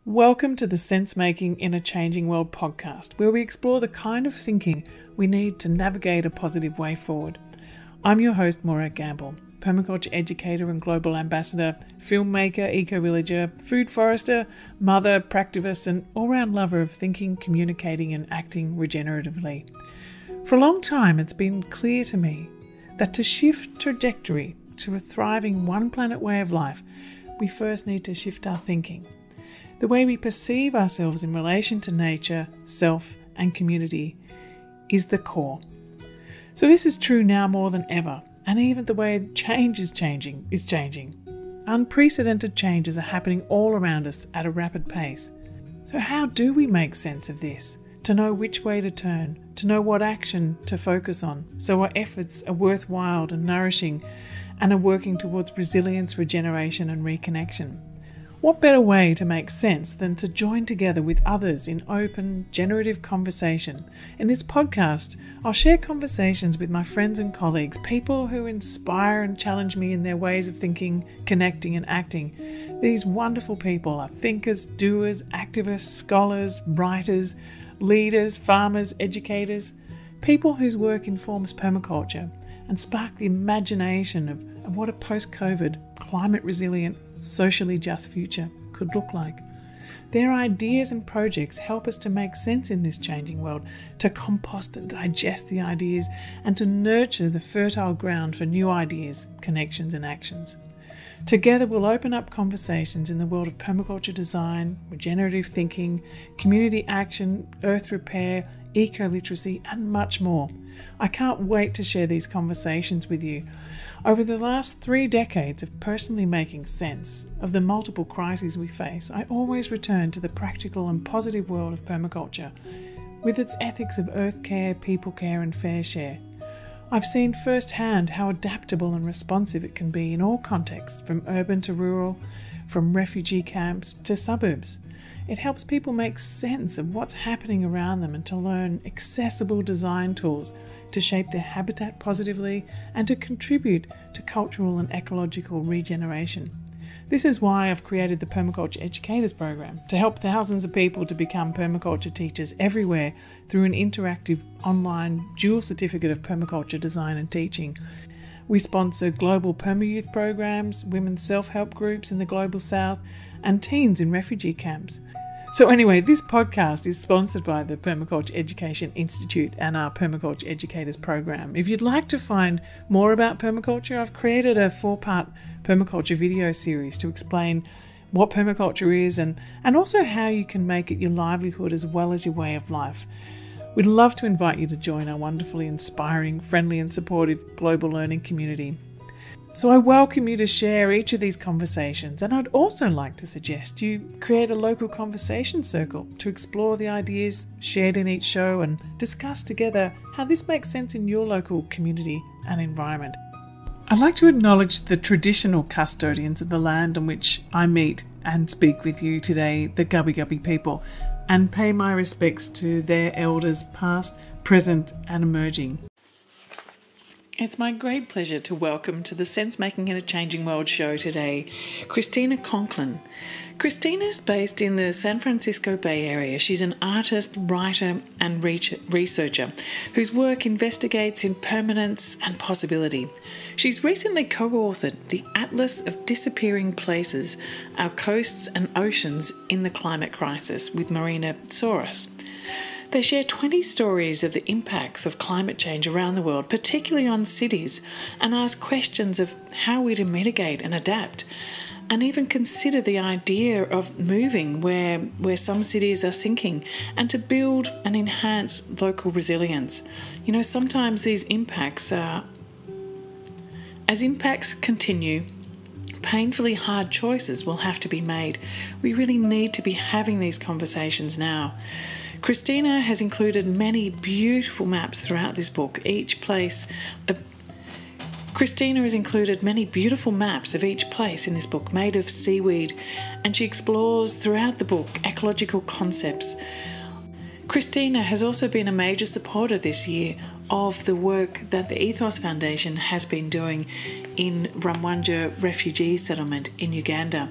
Welcome to the Sense Making in a Changing World podcast, where we explore the kind of thinking we need to navigate a positive way forward. I'm your host, Morag, permaculture educator and global ambassador, filmmaker, eco-villager, food forester, mother, practivist, and all-round lover of thinking, communicating, and acting regeneratively. For a long time, it's been clear to me that to shift trajectory to a thriving one-planet way of life, we first need to shift our thinking. The way we perceive ourselves in relation to nature, self, and community is the core. So this is true now more than ever, and even the way change is changing. Unprecedented changes are happening all around us at a rapid pace. So how do we make sense of this? To know which way to turn, to know what action to focus on, so our efforts are worthwhile and nourishing and are working towards resilience, regeneration, and reconnection. What better way to make sense than to join together with others in open, generative conversation? In this podcast, I'll share conversations with my friends and colleagues, people who inspire and challenge me in their ways of thinking, connecting, and acting. These wonderful people are thinkers, doers, activists, scholars, writers, leaders, farmers, educators, people whose work informs permaculture and spark the imagination of what a post-COVID, climate-resilient, socially just future could look like. Their ideas and projects help us to make sense in this changing world, to compost and digest the ideas, and to nurture the fertile ground for new ideas, connections, and actions. Together we'll open up conversations in the world of permaculture design, regenerative thinking, community action, earth repair, eco-literacy, and much more. I can't wait to share these conversations with you. Over the last 3 decades of personally making sense of the multiple crises we face, I always return to the practical and positive world of permaculture, with its ethics of earth care, people care, and fair share. I've seen firsthand how adaptable and responsive it can be in all contexts, from urban to rural, from refugee camps to suburbs. It helps people make sense of what's happening around them and to learn accessible design tools to shape their habitat positively and to contribute to cultural and ecological regeneration. This is why I've created the Permaculture Educators program, to help thousands of people to become permaculture teachers everywhere through an interactive online dual certificate of permaculture design and teaching. We sponsor global perma-youth programs, women's self-help groups in the global south, and teens in refugee camps. So anyway, this podcast is sponsored by the Permaculture Education Institute and our Permaculture Educators program. If you'd like to find more about permaculture, I've created a 4-part permaculture video series to explain what permaculture is and also how you can make it your livelihood as well as your way of life. We'd love to invite you to join our wonderfully inspiring, friendly and supportive global learning community. So I welcome you to share each of these conversations, and I'd also like to suggest you create a local conversation circle to explore the ideas shared in each show and discuss together how this makes sense in your local community and environment. I'd like to acknowledge the traditional custodians of the land on which I meet and speak with you today, the Gubbi Gubbi people, and pay my respects to their elders past, present and emerging. It's my great pleasure to welcome to the Sense Making in a Changing World show today, Christina Conklin. Christina is based in the San Francisco Bay Area. She's an artist, writer and researcher whose work investigates impermanence and possibility. She's recently co-authored The Atlas of Disappearing Places, Our Coasts and Oceans in the Climate Crisis with Marina Soros. They share 20 stories of the impacts of climate change around the world, particularly on cities, and ask questions of how we to mitigate and adapt, and even consider the idea of moving where some cities are sinking, and to build and enhance local resilience. You know, sometimes these impacts as impacts continue, painfully hard choices will have to be made. We really need to be having these conversations now. Christina has included many beautiful maps throughout this book. Christina has included many beautiful maps of each place in this book made of seaweed, and she explores throughout the book ecological concepts. Christina has also been a major supporter this year of the work that the Ethos Foundation has been doing in Rwanda refugee settlement in Uganda.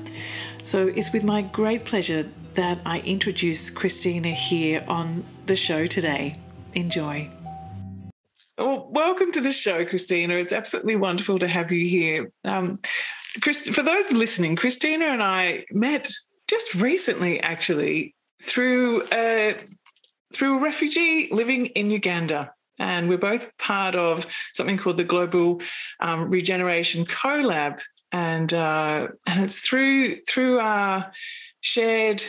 So it's with my great pleasure that I introduce Christina here on the show today. Enjoy. Well, welcome to the show, Christina. It's absolutely wonderful to have you here. For those listening, Christina and I met just recently, actually, through a refugee living in Uganda. And we're both part of something called the Global Regeneration Collab. And it's through our shared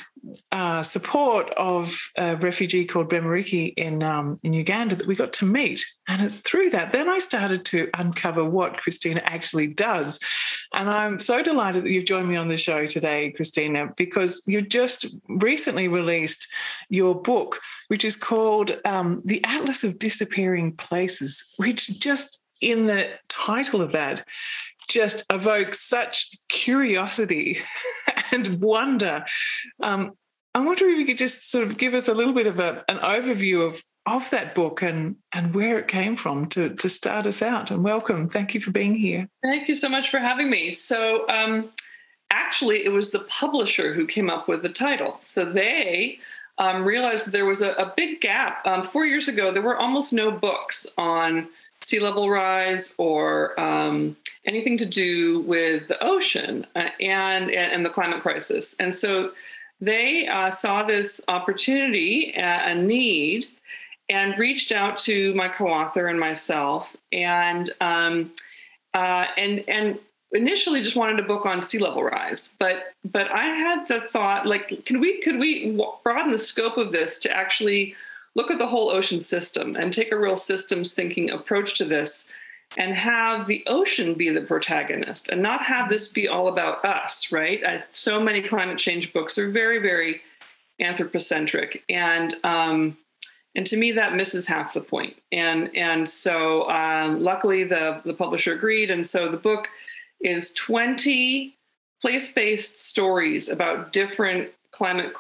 support of a refugee called Bemariki in Uganda that we got to meet. And it's through that. Then I started to uncover what Christina actually does. And I'm so delighted that you've joined me on the show today, Christina, because you just recently released your book, which is called The Atlas of Disappearing Places, which just in the title of that just evokes such curiosity and wonder. I wonder if you could just sort of give us a little bit of an overview of that book and where it came from to start us out. And welcome. Thank you for being here. Thank you so much for having me. So actually, it was the publisher who came up with the title. So they realized that there was a big gap. 4 years ago, there were almost no books on sea level rise or anything to do with the ocean and the climate crisis. And so they saw this opportunity, a need, and reached out to my co-author and myself, and initially just wanted a book on sea level rise. But I had the thought, like, could we broaden the scope of this to actually look at the whole ocean system and take a real systems thinking approach to this and have the ocean be the protagonist and not have this be all about us, right? So many climate change books are very, very anthropocentric. And to me, that misses half the point. And so luckily the publisher agreed. And so the book is 20 place-based stories about different climate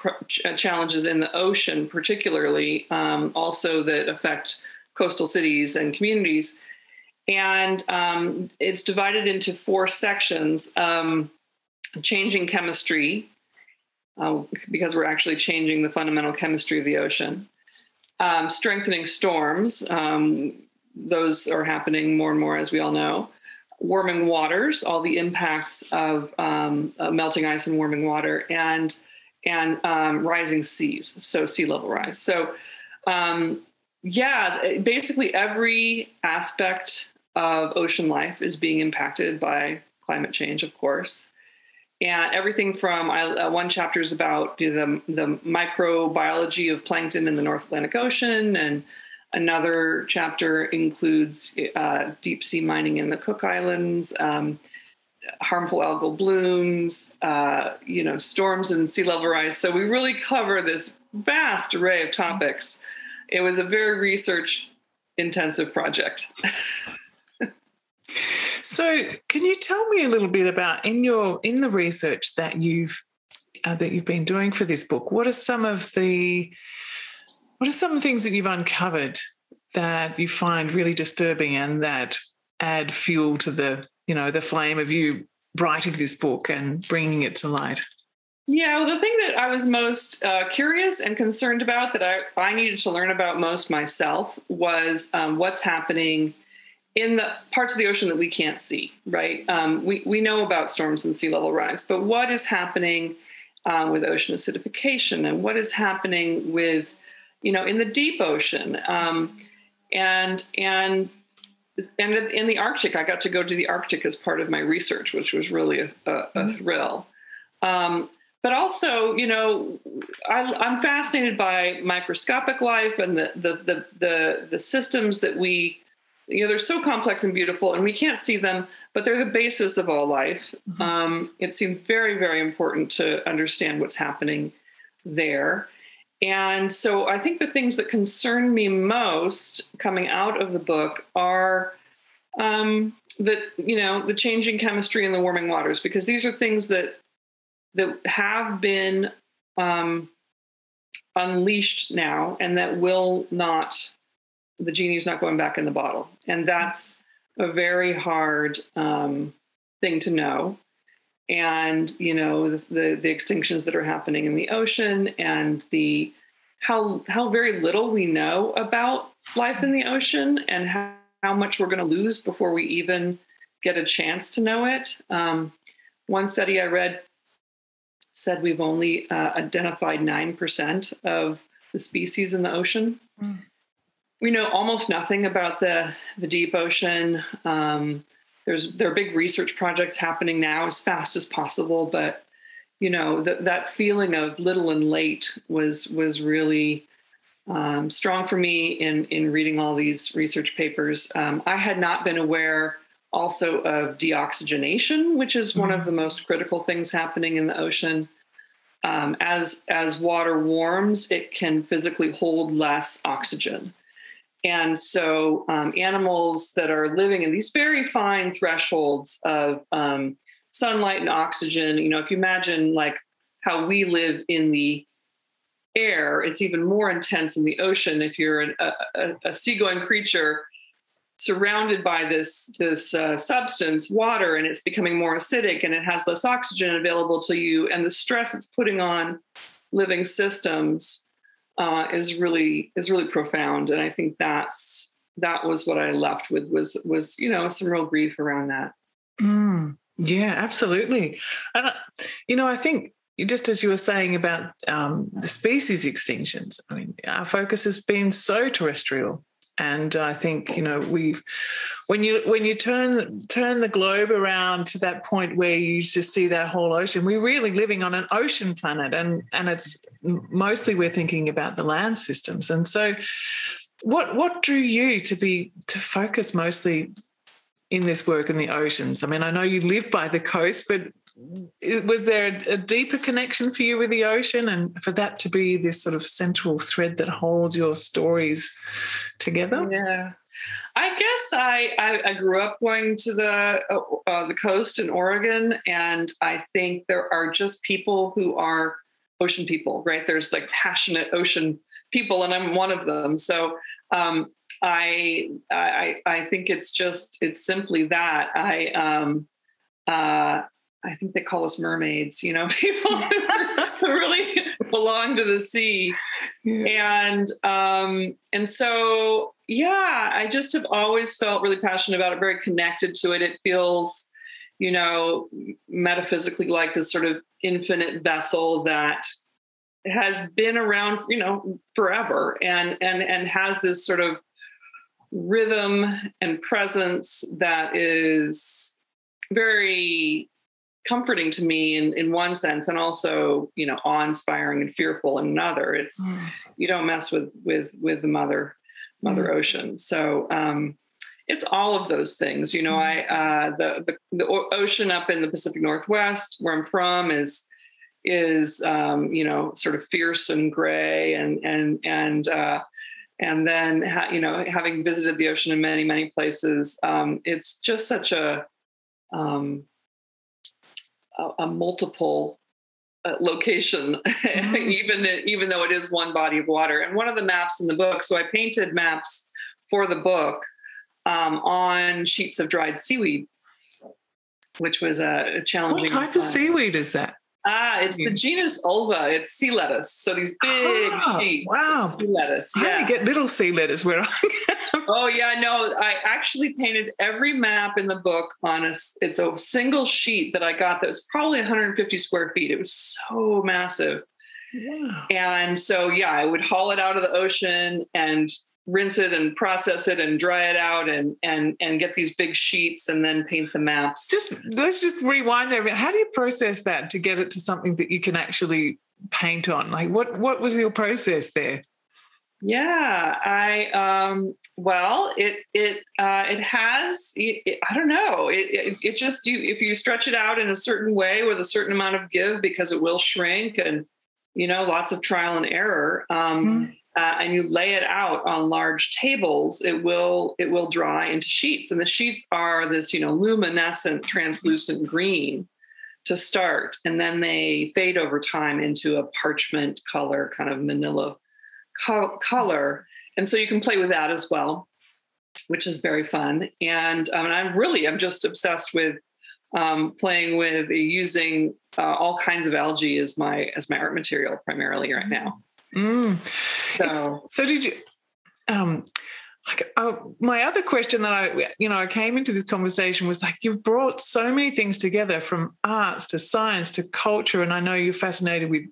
challenges in the ocean, particularly also that affect coastal cities and communities. And it's divided into 4 sections: changing chemistry, because we're actually changing the fundamental chemistry of the ocean; strengthening storms, those are happening more and more, as we all know; warming waters, all the impacts of melting ice and warming water; and rising seas, so sea level rise. So, basically every aspect of ocean life is being impacted by climate change, of course. And everything from one chapter is about the microbiology of plankton in the North Atlantic Ocean, and another chapter includes deep sea mining in the Cook Islands, harmful algal blooms, storms and sea level rise. So we really cover this vast array of topics. It was a very research-intensive project. So, can you tell me a little bit about in the research that you've been doing for this book? What are some things that you've uncovered that you find really disturbing and that add fuel to the flame of you writing this book and bringing it to light? Yeah, well, the thing that I was most curious and concerned about, that I needed to learn about most myself, was what's happening in the parts of the ocean that we can't see, right? We know about storms and sea level rise, but what is happening with ocean acidification, and what is happening with, in the deep ocean, and in the Arctic? I got to go to the Arctic as part of my research, which was really a thrill. But also, I'm fascinated by microscopic life and the systems that they're so complex and beautiful, and we can't see them, but they're the basis of all life. It seemed very, very important to understand what's happening there. And so I think the things that concern me most coming out of the book are the changing chemistry and the warming waters, because these are things that have been unleashed now, and that will not, the genie's not going back in the bottle. And that's a very hard thing to know. and the extinctions that are happening in the ocean, and the how very little we know about life in the ocean, and how much we're going to lose before we even get a chance to know it. One study I read said we've only identified 9% of the species in the ocean. Mm. We know almost nothing about the deep ocean. There are big research projects happening now as fast as possible, but that feeling of little and late was really strong for me in reading all these research papers. I had not been aware also of deoxygenation, which is one of the most critical things happening in the ocean. As water warms, it can physically hold less oxygen. And so animals that are living in these very fine thresholds of sunlight and oxygen, if you imagine like how we live in the air, it's even more intense in the ocean. If you're a seagoing creature surrounded by this substance, water, and it's becoming more acidic and it has less oxygen available to you, and the stress it's putting on living systems is really profound. And I think that was what I left with was some real grief around that. Yeah, absolutely. And I think just as you were saying about the species extinctions, I mean, our focus has been so terrestrial. And I think, when you turn the globe around to that point where you just see that whole ocean, we're really living on an ocean planet, and it's mostly we're thinking about the land systems. And so what drew you to focus mostly in this work in the oceans? I mean, I know you live by the coast, but was there a deeper connection for you with the ocean, and for that to be this sort of central thread that holds your stories together? Yeah, I guess I grew up going to the coast in Oregon, and I think there are just people who are ocean people, right? There's like passionate ocean people, and I'm one of them. So I think it's simply that I think they call us mermaids, people who really belong to the sea. Yeah. And so, yeah, I just have always felt really passionate about it, very connected to it. It feels, metaphysically like this sort of infinite vessel that has been around, forever, and has this sort of rhythm and presence that is very comforting to me in one sense, and also, awe-inspiring and fearful in another. It's you don't mess with the mother ocean. So it's all of those things. The ocean up in the Pacific Northwest, where I'm from, is sort of fierce and gray, and then having visited the ocean in many, many places, it's just such a multiple location, even though it is one body of water. And one of the maps in the book, so I painted maps for the book on sheets of dried seaweed, which was a challenging. What type of seaweed is that? It's the genus Ulva. It's sea lettuce. So these big sheets of sea lettuce. Yeah. I only get little sea lettuce where I am. Oh, yeah, no. I actually painted every map in the book on it's a single sheet that I got that was probably 150 square feet. It was so massive. Wow. And so, yeah, I would haul it out of the ocean and rinse it and process it and dry it out and get these big sheets and then paint the maps. Let's just rewind there. How do you process that to get it to something that you can actually paint on? Like what was your process there? Yeah, it has, I don't know. It just, if you stretch it out in a certain way with a certain amount of give, because it will shrink, and, lots of trial and error. And you lay it out on large tables, it will dry into sheets. And the sheets are this, luminescent, translucent green to start. And then they fade over time into a parchment color, kind of manila color. And so you can play with that as well, which is very fun. And I'm just obsessed with playing with using all kinds of algae as my art material primarily right now. So did you? My other question that I came into this conversation was like, you've brought so many things together, from arts to science to culture, and I know you're fascinated with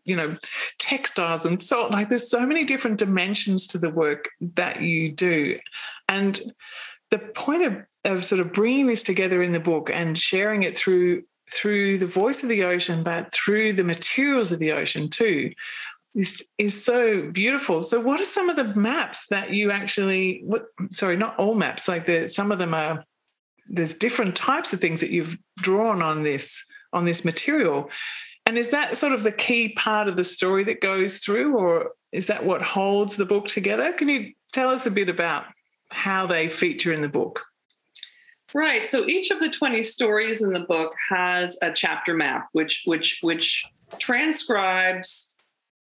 textiles and so like. There's so many different dimensions to the work that you do, and the point of sort of bringing this together in the book and sharing it through the voice of the ocean, but through the materials of the ocean too, is so beautiful. So what are some of the maps that you actually, not all maps, like some of them are, there's different types of things that you've drawn on this material. And is that sort of the key part of the story that goes through, or is that what holds the book together? Can you tell us a bit about how they feature in the book? Right. So each of the 20 stories in the book has a chapter map, which transcribes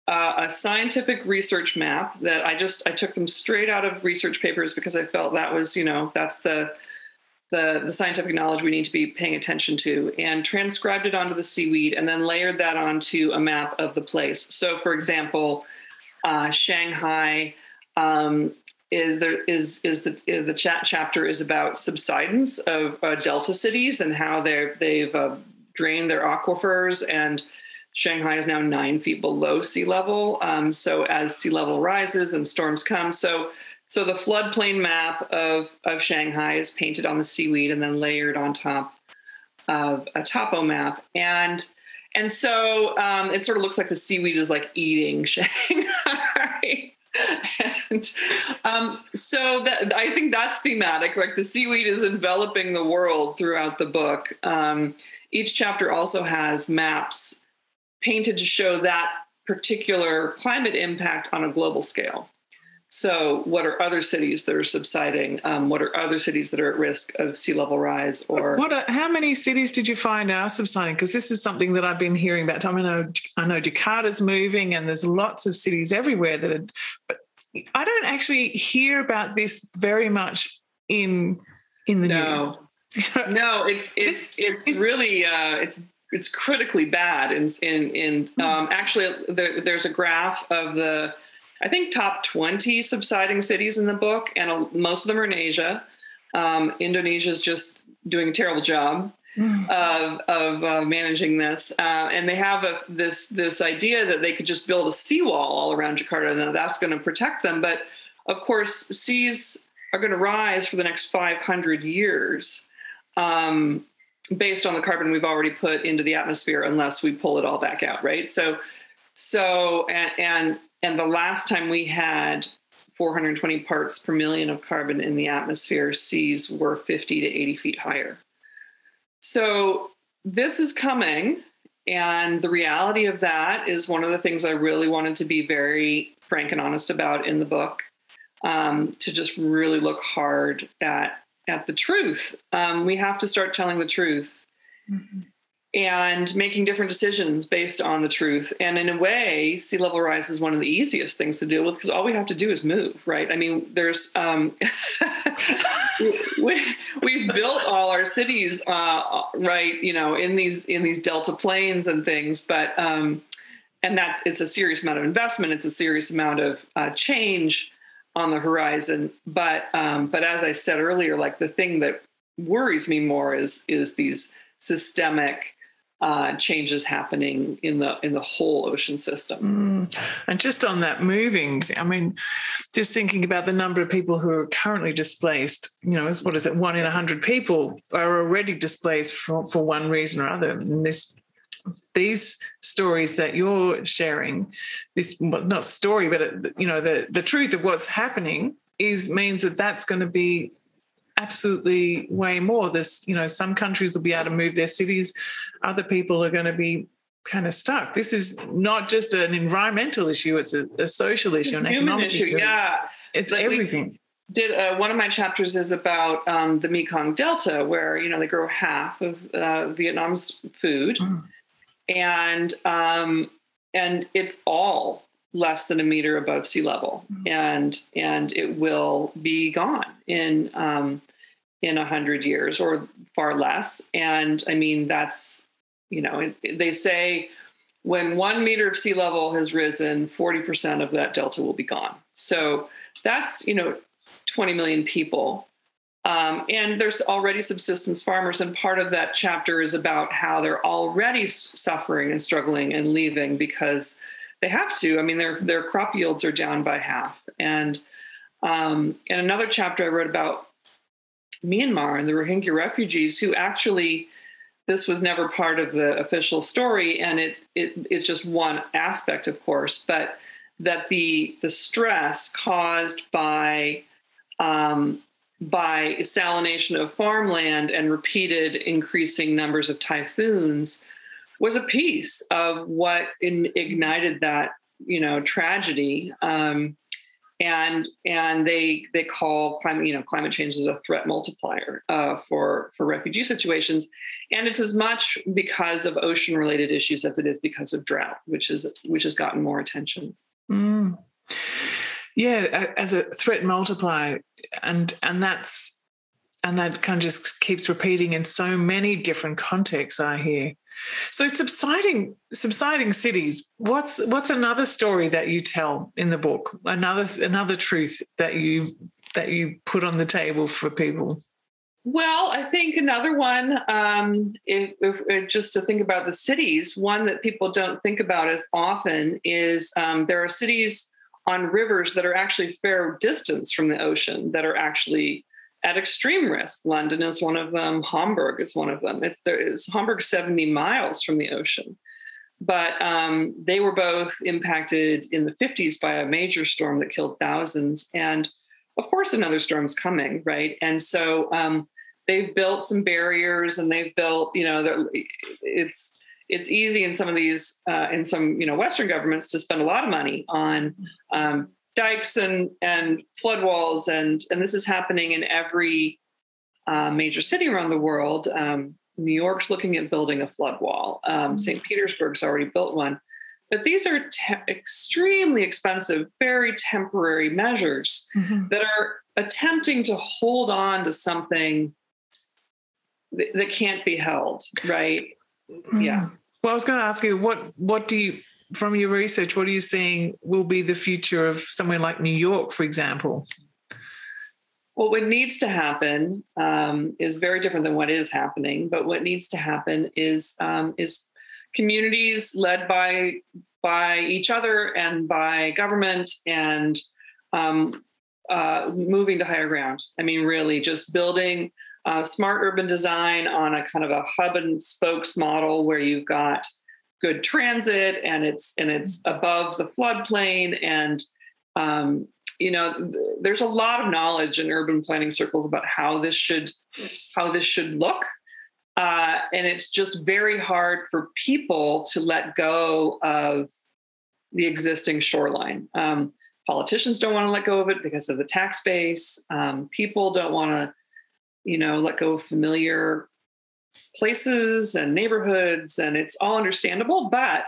a scientific research map that I took them straight out of research papers, because I felt that was, that's the scientific knowledge we need to be paying attention to, and transcribed it onto the seaweed and then layered that onto a map of the place. So for example, Shanghai, the chapter is about subsidence of delta cities and how they've drained their aquifers, and Shanghai is now 9 feet below sea level. So as sea level rises and storms come, so the floodplain map of Shanghai is painted on the seaweed and then layered on top of a topo map, and so it sort of looks like the seaweed is like eating Shanghai. And so that, I think that's thematic. Like the seaweed is enveloping the world throughout the book. Each chapter also has maps painted to show that particular climate impact on a global scale. So what are other cities that are subsiding? What are other cities that are at risk of sea level rise? Or how many cities did you find are subsiding? Because this is something that I've been hearing about. I know Jakarta's moving, and there's lots of cities everywhere that are, but I don't actually hear about this very much in the news. No, it's really it's critically bad. Actually, there's a graph of the, I think, top 20 subsiding cities in the book, and most of them are in Asia. Indonesia is just doing a terrible job of managing this, and they have this idea that they could just build a seawall all around Jakarta, and that's going to protect them. But of course, seas are going to rise for the next 500 years. Based on the carbon we've already put into the atmosphere, unless we pull it all back out, right? So the last time we had 420 parts per million of carbon in the atmosphere, seas were 50 to 80 feet higher. So this is coming, and the reality of that is one of the things I really wanted to be very frank and honest about in the book, to just really look hard at the truth. We have to start telling the truth, and making different decisions based on the truth. And in a way, sea level rise is one of the easiest things to deal with, because all we have to do is move, right? I mean, there's we've built all our cities, right, in these delta plains and things, but and it's a serious amount of investment. It's a serious amount of change on the horizon. But as I said earlier, like the thing that worries me more is these systemic changes happening in the whole ocean system. And just on that moving, I mean, just thinking about the number of people who are currently displaced, what is it? 1 in 100 people are already displaced for one reason or other. And these stories that you're sharing, not story, but the truth of what's happening means that that's going to be absolutely way more. There's, some countries will be able to move their cities. Other people are going to be kind of stuck. This is not just an environmental issue. It's a social issue, an economic issue. Yeah. It's like everything. One of my chapters is about the Mekong Delta, where, they grow half of Vietnam's food. And it's all less than a meter above sea level, and it will be gone in in 100 years or far less. And I mean, that's, they say when 1 meter of sea level has risen, 40% of that delta will be gone. So that's, 20 million people. And there's already subsistence farmers. And part of that chapter is about how they're already suffering and struggling and leaving because they have to. I mean, their crop yields are down by half. And another chapter I wrote about Myanmar and the Rohingya refugees who actually, this was never part of the official story. And it's just one aspect, of course, but that the stress caused by salination of farmland and repeated increasing numbers of typhoons was a piece of what ignited that, tragedy. And they call climate change as a threat multiplier for refugee situations. And it's as much because of ocean related issues as it is because of drought, which has gotten more attention. Mm. Yeah, as a threat multiplier, and that kind of just keeps repeating in so many different contexts, I hear. So subsiding cities, what's another story that you tell in the book? Another truth that you put on the table for people? Well, I think another one, if just to think about the cities, one that people don't think about as often is there are cities on rivers that are actually fair distance from the ocean that are actually at extreme risk. London is one of them. Hamburg is one of them. Hamburg 70 miles from the ocean. But they were both impacted in the 50s by a major storm that killed thousands. And of course, another storm's coming, right? And so they've built some barriers and they've built, it's easy in some of these, in some, Western governments to spend a lot of money on dikes and flood walls. And this is happening in every major city around the world. New York's looking at building a flood wall. St. Petersburg's already built one. But these are extremely expensive, very temporary measures that are attempting to hold on to something that can't be held, right? Yeah. Well, I was going to ask you, what do you, from your research, what are you seeing will be the future of somewhere like New York, for example? Well, what needs to happen is very different than what is happening. But what needs to happen is communities led by each other and by government and moving to higher ground. I mean, really just building smart urban design on a kind of a hub and spokes model where you've got good transit and it's above the floodplain. And, there's a lot of knowledge in urban planning circles about how this should look. And it's just very hard for people to let go of the existing shoreline. Politicians don't want to let go of it because of the tax base. People don't want to, let go of familiar places and neighborhoods, and it's all understandable. But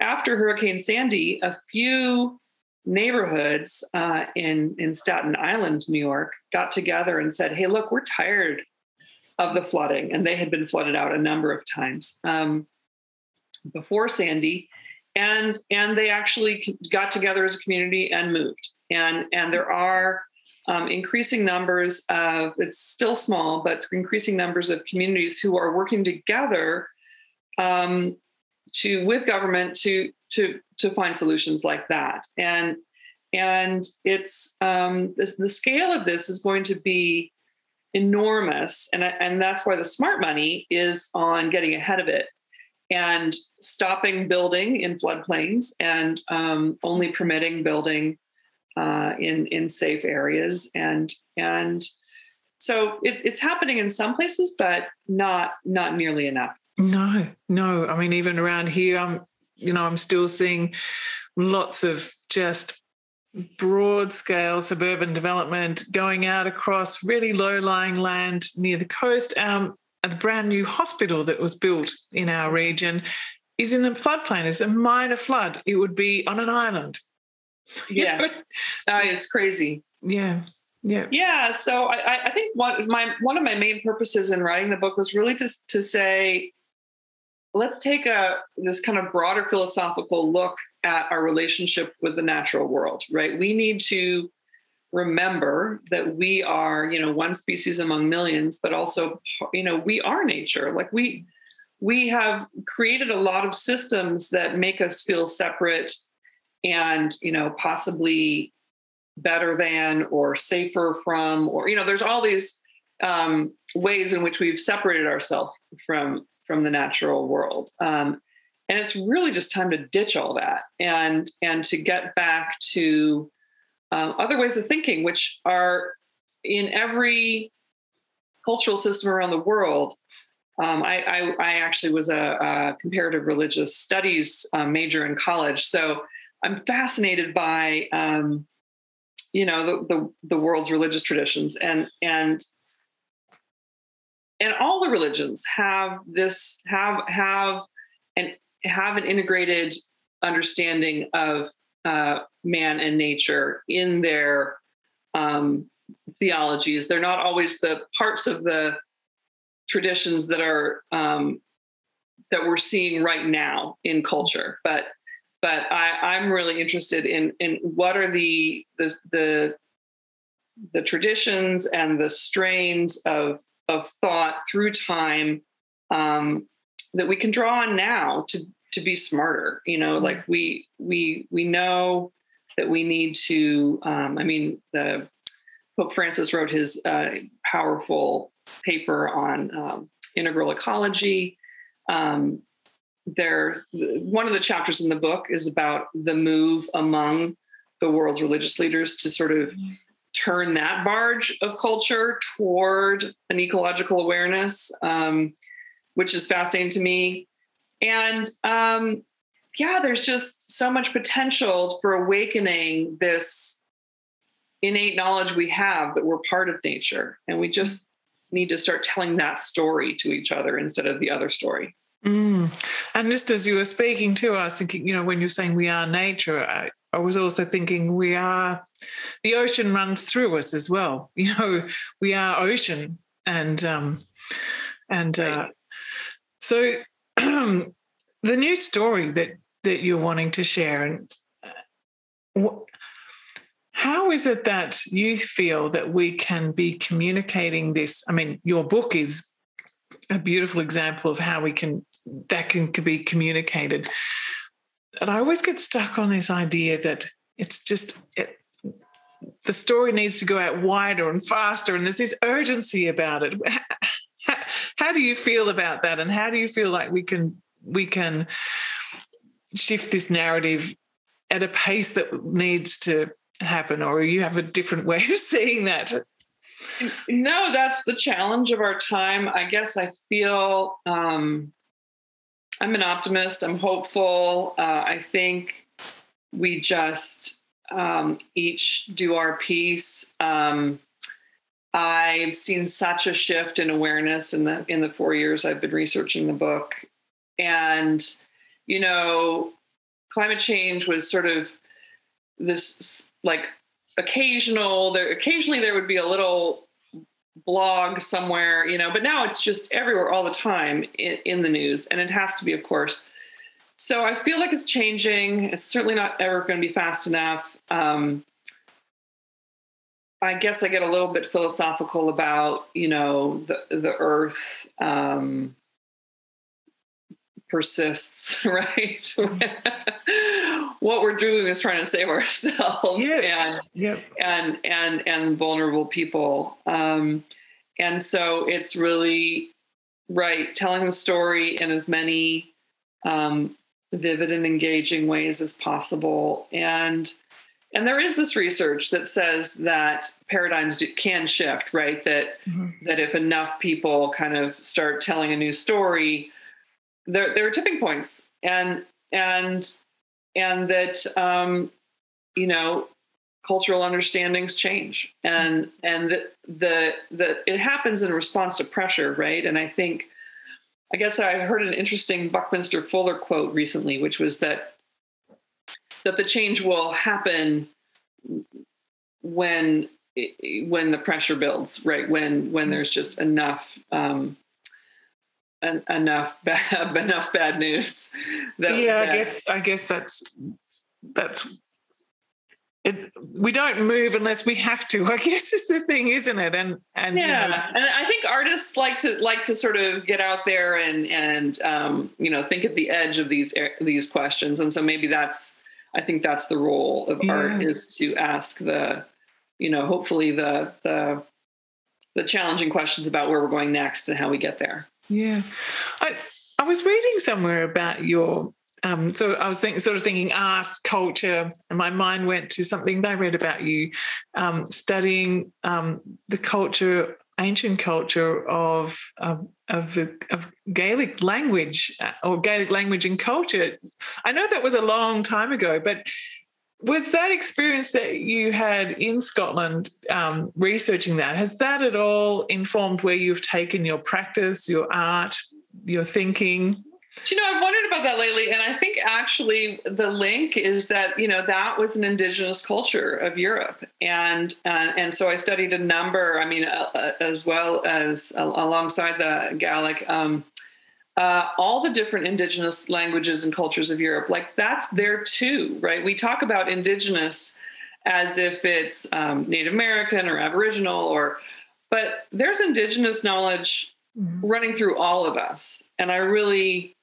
after Hurricane Sandy, a few neighborhoods in Staten Island, New York, got together and said, hey, look, we're tired of the flooding. And they had been flooded out a number of times before Sandy. And they actually got together as a community and moved. And there are increasing numbers of, it's still small, but increasing numbers of communities who are working together with government to find solutions like that. And it's the scale of this is going to be enormous. And that's why the smart money is on getting ahead of it and stopping building in floodplains and only permitting building in safe areas. And so it's happening in some places, but not nearly enough. No. I mean, even around here, I'm still seeing lots of just broad scale suburban development going out across really low-lying land near the coast. The brand new hospital that was built in our region is in the floodplain. It's a minor flood. It would be on an island. Yeah. It's crazy. Yeah. Yeah. Yeah. So I think one of my main purposes in writing the book was really just to say, let's take this kind of broader philosophical look at our relationship with the natural world, right? We need to remember that we are, one species among millions, but also, we are nature. Like we have created a lot of systems that make us feel separate and, possibly better than or safer from, or, there's all these ways in which we've separated ourselves from the natural world. And it's really just time to ditch all that and to get back to other ways of thinking, which are in every cultural system around the world. I actually was a comparative religious studies major in college. So I'm fascinated by, the world's religious traditions, and all the religions have an integrated understanding of man and nature in their theologies. They're not always the parts of the traditions that are that we're seeing right now in culture, but I'm really interested in what are the traditions and the strains of thought through time that we can draw on now to be smarter. Like we know that we need to. The Pope Francis wrote his powerful paper on integral ecology. There's one of the chapters in the book is about the move among the world's religious leaders to sort of turn that barge of culture toward an ecological awareness, which is fascinating to me. And there's just so much potential for awakening this innate knowledge we have that we're part of nature. And we just need to start telling that story to each other instead of the other story. And just as you were speaking too, I was thinking, when you're saying we are nature, I was also thinking the ocean runs through us as well. We are ocean, and right. So the new story that you're wanting to share, and how is it that you feel that we can be communicating this? I mean, your book is a beautiful example of how that can be communicated. And I always get stuck on this idea that it's just the story needs to go out wider and faster, and there's this urgency about it. How do you feel about that, and how do you feel like we can shift this narrative at a pace that needs to happen, or you have a different way of seeing that? No, that's the challenge of our time. I guess I feel I'm an optimist. I'm hopeful. I think we just each do our piece. I've seen such a shift in awareness in the 4 years I've been researching the book. And, climate change was sort of this like occasionally there would be a little blog somewhere, but now it's just everywhere all the time in the news, and it has to be, of course. So I feel like it's changing. It's certainly not ever going to be fast enough. I guess I get a little bit philosophical about, the earth persists, right? What we're doing is trying to save ourselves and vulnerable people. And so it's really telling the story in as many vivid and engaging ways as possible. And there is this research that says that paradigms can shift, right? That if enough people kind of start telling a new story, there are tipping points, and that cultural understandings change, and that it happens in response to pressure, right? And I guess I heard an interesting Buckminster Fuller quote recently, which was that the change will happen when when the pressure builds, right? When there's just enough bad news. I guess that's it. We don't move unless we have to, I guess, is the thing, isn't it? And and I think artists like to sort of get out there and think at the edge of these questions. And so maybe I think that's the role of art, is to ask hopefully the challenging questions about where we're going next and how we get there. Yeah. I was reading somewhere about your so I was thinking art, culture, and my mind went to something I read about you studying the culture, ancient culture of Gaelic language or Gaelic language and culture. I know that was a long time ago, but was that experience that you had in Scotland researching that, has that at all informed where you've taken your practice, your art, your thinking? I've wondered about that lately, and I think actually the link is that that was an indigenous culture of Europe, and so I studied a number. I mean, as well as alongside the Gaelic, all the different indigenous languages and cultures of Europe. Like that's there too, right? We talk about indigenous as if it's Native American or Aboriginal, but there's indigenous knowledge running through all of us, and I really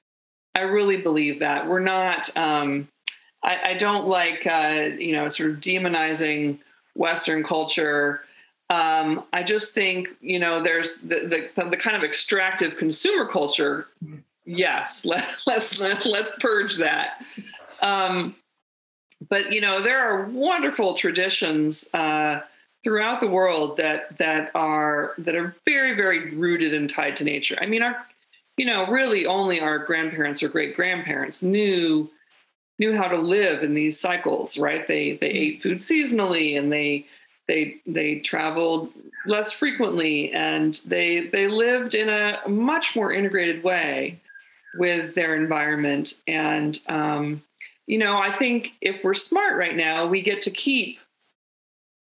believe that. We're not, I don't like, sort of demonizing Western culture. I just think, there's the kind of extractive consumer culture. Yes, let's purge that. But, there are wonderful traditions throughout the world that are very, very rooted and tied to nature. I mean, really only our grandparents or great grandparents knew how to live in these cycles, right? They ate food seasonally, and they traveled less frequently, and they lived in a much more integrated way with their environment. And I think if we're smart right now, we get to keep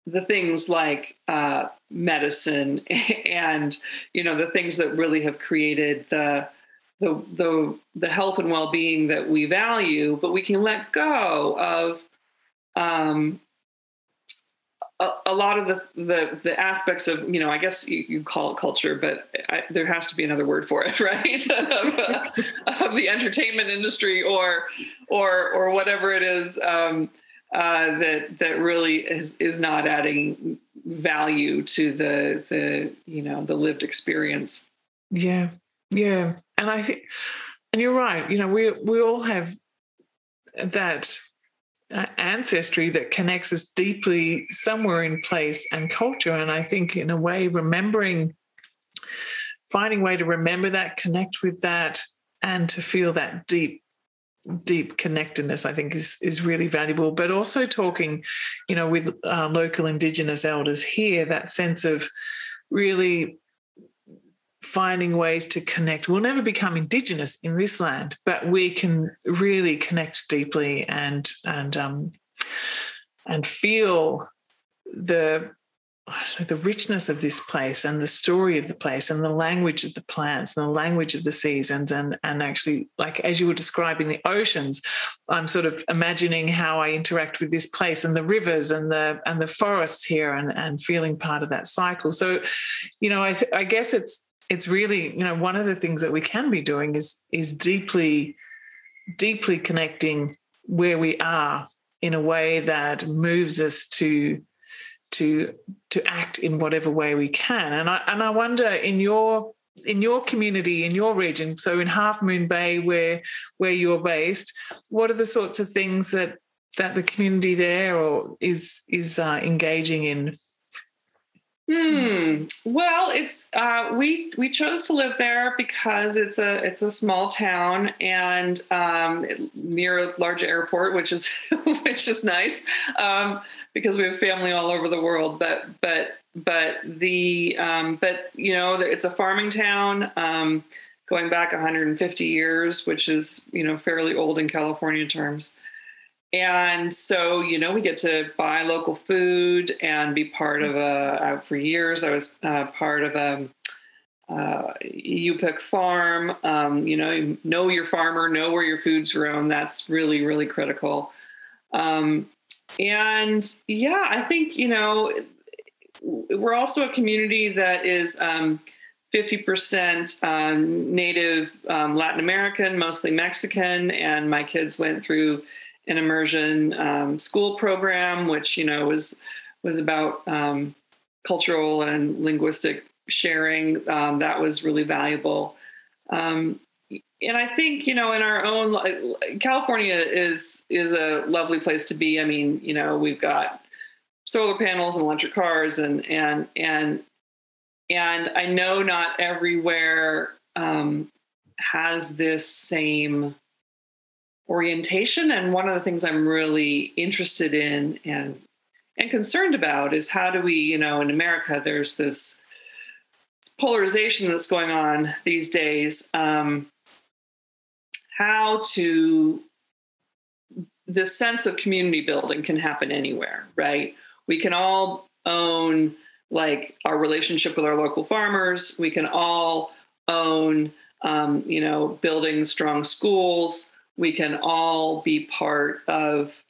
the things like medicine and the things that really have created the health and well-being that we value, but we can let go of a lot of the aspects of I guess you call it culture, but there has to be another word for it, right? of the entertainment industry or whatever it is. That really is not adding value to the lived experience. Yeah, and I think, and you're right. We all have that ancestry that connects us deeply somewhere in place and culture. And I think, in a way, finding a way to remember that, connect with that, and to feel that deep connectedness, I think is really valuable. But also talking, with local Indigenous elders here, that sense of really finding ways to connect. We'll never become Indigenous in this land, but we can really connect deeply and feel the richness of this place and the story of the place and the language of the plants and the language of the seasons and actually, like as you were describing the oceans, I'm sort of imagining how I interact with this place and the rivers and the forests here and feeling part of that cycle. So, I guess it's really, one of the things that we can be doing is deeply connecting where we are in a way that moves us to act in whatever way we can. And I wonder, in your community, in your region, so in Half Moon Bay where you're based, what are the sorts of things that the community there is engaging in? Well, it's we chose to live there because it's a small town and near a large airport, which is nice because we have family all over the world. But it's a farming town going back 150 years, which is fairly old in California terms. And so, we get to buy local food and be part of for years, I was part of a UPIC farm. Know your farmer, know where your food's grown. That's really, really critical. And yeah, I think, we're also a community that is 50% Native Latin American, mostly Mexican. And my kids went through an immersion school program, which, was about cultural and linguistic sharing. That was really valuable. And I think, in our own, California is a lovely place to be. I mean, we've got solar panels and electric cars and I know not everywhere has this same orientation. And one of the things I'm really interested in and concerned about is how do we, in America, there's this polarization that's going on these days. How this sense of community building can happen anywhere, right? We can all own our relationship with our local farmers. We can all own, building strong schools. We can all be part of,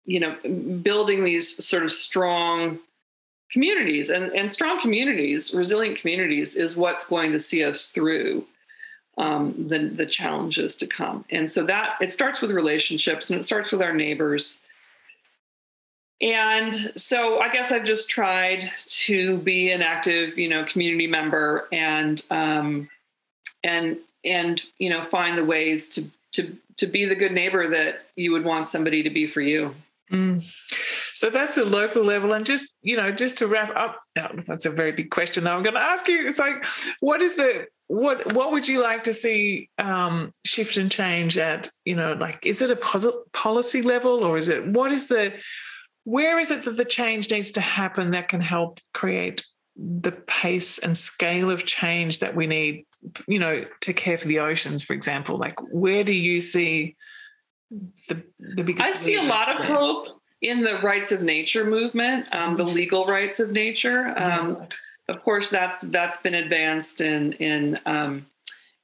building these sort of strong communities, and strong communities, resilient communities is what's going to see us through the challenges to come. And so that it starts with relationships, and it starts with our neighbors. And so I guess I've just tried to be an active, community member and find the ways to be the good neighbor that you would want somebody to be for you. Mm. So that's a local level. And just to wrap up, that's a very big question though. I'm going to ask you, it's like, what would you like to see shift and change at, is it a policy level, or where is it that the change needs to happen that can help create the pace and scale of change that we need, to care for the oceans, for example? Like, where do you see the biggest? I see a lot of hope in the rights of nature movement, the legal rights of nature. Of course, that's been advanced in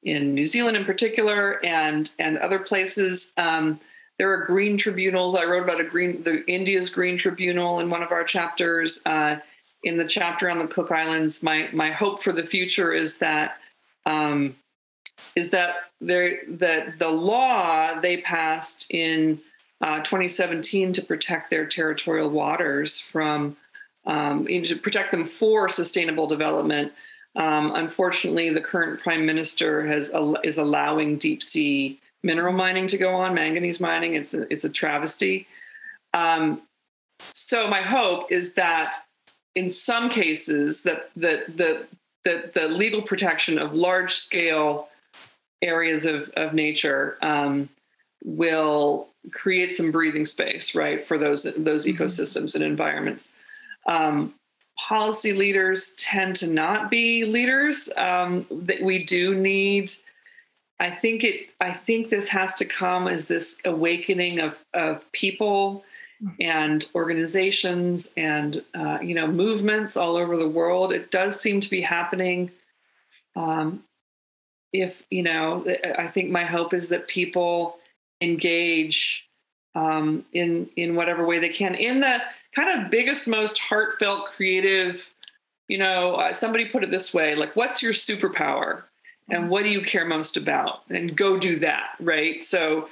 New Zealand in particular, and other places. There are green tribunals. I wrote about India's green tribunal in one of our chapters. In the chapter on the Cook Islands, my hope for the future is that the law they passed in 2017 to protect their territorial waters from to protect them for sustainable development. Unfortunately, the current prime minister is allowing deep sea mineral mining to go on, manganese mining. It's a travesty. So my hope is that in some cases that the legal protection of large scale areas of nature will create some breathing space, right, for those ecosystems and environments. Policy leaders tend to not be leaders. That we do need. I think this has to come as this awakening of people and organizations and movements all over the world. It does seem to be happening. I think my hope is that people engage in whatever way they can in the kind of biggest, most heartfelt, creative. Somebody put it this way: like, what's your superpower? And what do you care most about? And go do that, right? So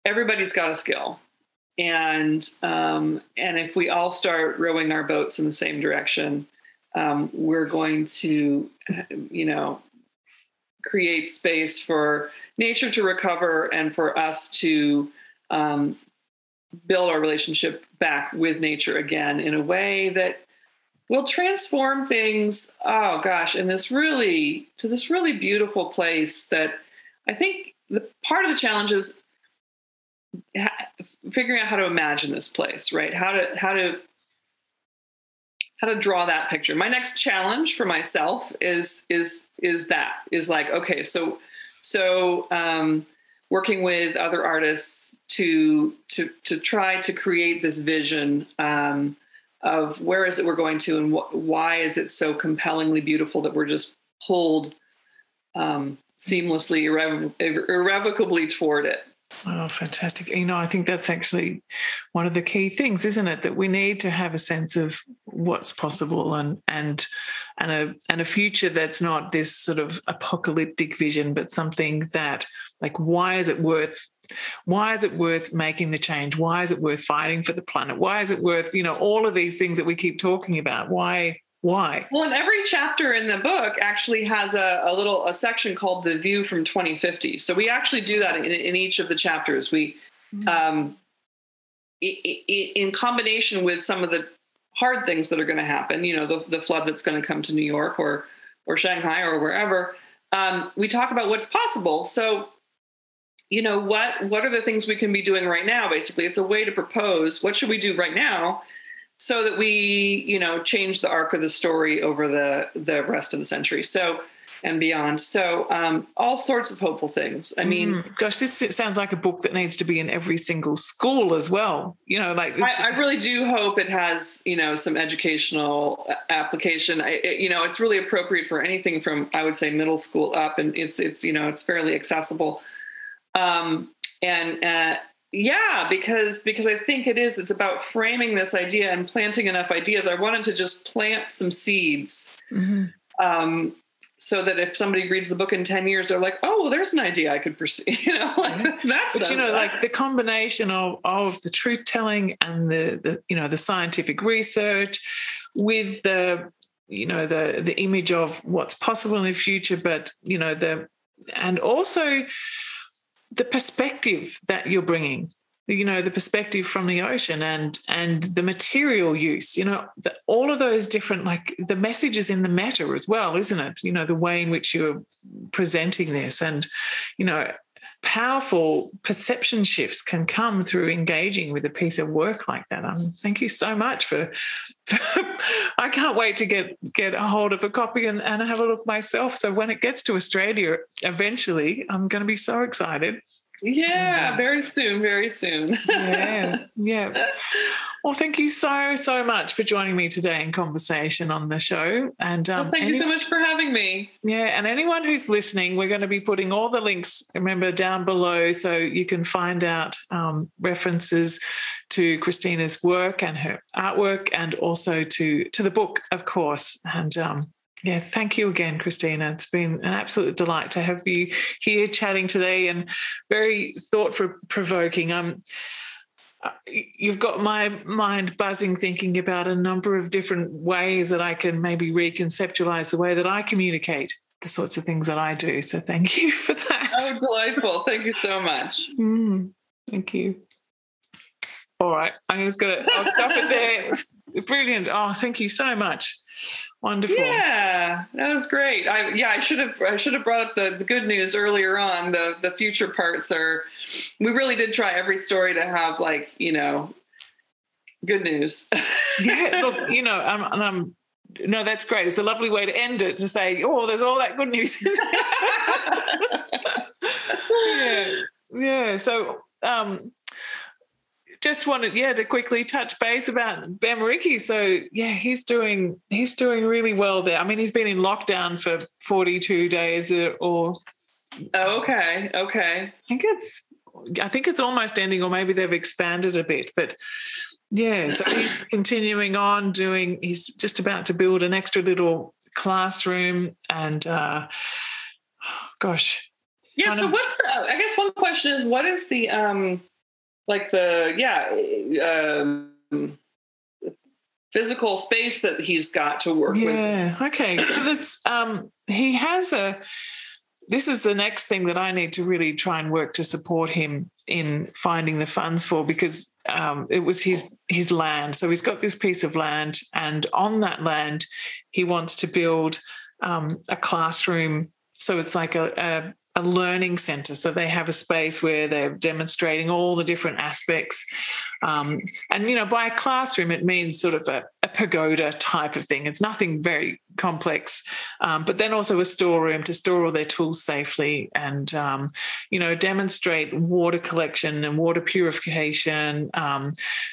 everybody's got a skill. And if we all start rowing our boats in the same direction, we're going to, create space for nature to recover and for us to build our relationship back with nature again in a way that will transform things, in this really beautiful place that I think the part of the challenge is figuring out how to imagine this place, right? How to draw that picture. My next challenge for myself is like, okay, so working with other artists to try to create this vision of where is it we're going to, and why is it so compellingly beautiful that we're just pulled seamlessly, irrevocably toward it. Oh, fantastic. I think that's actually one of the key things, isn't it? That we need to have a sense of what's possible and a future that's not this sort of apocalyptic vision, but something that, like, why is it worth making the change? Why is it worth fighting for the planet? Why is it worth, all of these things that we keep talking about? Why? Well, and every chapter in the book actually has a section called The View from 2050. So we actually do that in each of the chapters. We, in combination with some of the hard things that are going to happen, the flood that's going to come to New York or Shanghai or wherever, we talk about what's possible. So, what are the things we can be doing right now? Basically, it's a way to propose what should we do right now, so that we, change the arc of the story over the rest of the century. So, and beyond. So, all sorts of hopeful things. I mean, gosh, this sounds like a book that needs to be in every single school as well. Like this. I really do hope it has, some educational application. It's really appropriate for anything from, I would say, middle school up, and it's fairly accessible. Yeah, because I think it's about framing this idea and planting enough ideas. I wanted to just plant some seeds, so that if somebody reads the book in 10 years, they're like, oh, well, there's an idea I could pursue. That's. But like the combination of the truth telling and the scientific research with the image of what's possible in the future, but and also the perspective that you're bringing, the perspective from the ocean and the material use, all of those different, like the messages in the meta as well, isn't it? The way in which you're presenting this, and, powerful perception shifts can come through engaging with a piece of work like that. Thank you so much for I can't wait to get a hold of a copy and have a look myself. So when it gets to Australia eventually, I'm going to be so excited. Yeah, very soon, very soon. Yeah. Well, thank you so much for joining me today in conversation on the show. And thank you so much for having me. Yeah, and anyone who's listening, we're going to be putting all the links, remember, down below, so you can find out references to Christina's work and her artwork, and also to the book, of course. And thank you again, Christina. It's been an absolute delight to have you here chatting today, and very thought-provoking. You've got my mind buzzing, thinking about a number of different ways that I can maybe reconceptualize the way that I communicate the sorts of things that I do. So thank you for that. Oh, delightful. Thank you so much. Thank you. All right. I'll stop it there. Brilliant. Oh, thank you so much. Wonderful. Yeah, that was great. I should have brought up the good news earlier on. The future parts we really did try every story to have, like, good news. Yeah, look, no, that's great. It's a lovely way to end it, to say, oh, there's all that good news. Yeah. So, just wanted, to quickly touch base about Bamariki. So, he's doing really well there. I mean, he's been in lockdown for 42 days or. Oh, okay. I think it's almost ending, or maybe they've expanded a bit. But so he's continuing on doing. He's just about to build an extra little classroom, and gosh. Yeah. So what's I guess one question is, what is the physical space that he's got to work with? Yeah. Okay. So this he has this is the next thing that I need to really try and work to support him in finding the funds for, because it was his land. So he's got this piece of land, and on that land he wants to build a classroom. So it's like a a learning centre. So they have a space where they're demonstrating all the different aspects. And, by a classroom, it means sort of a pagoda type of thing. It's nothing very complex, but then also a storeroom to store all their tools safely and, demonstrate water collection and water purification,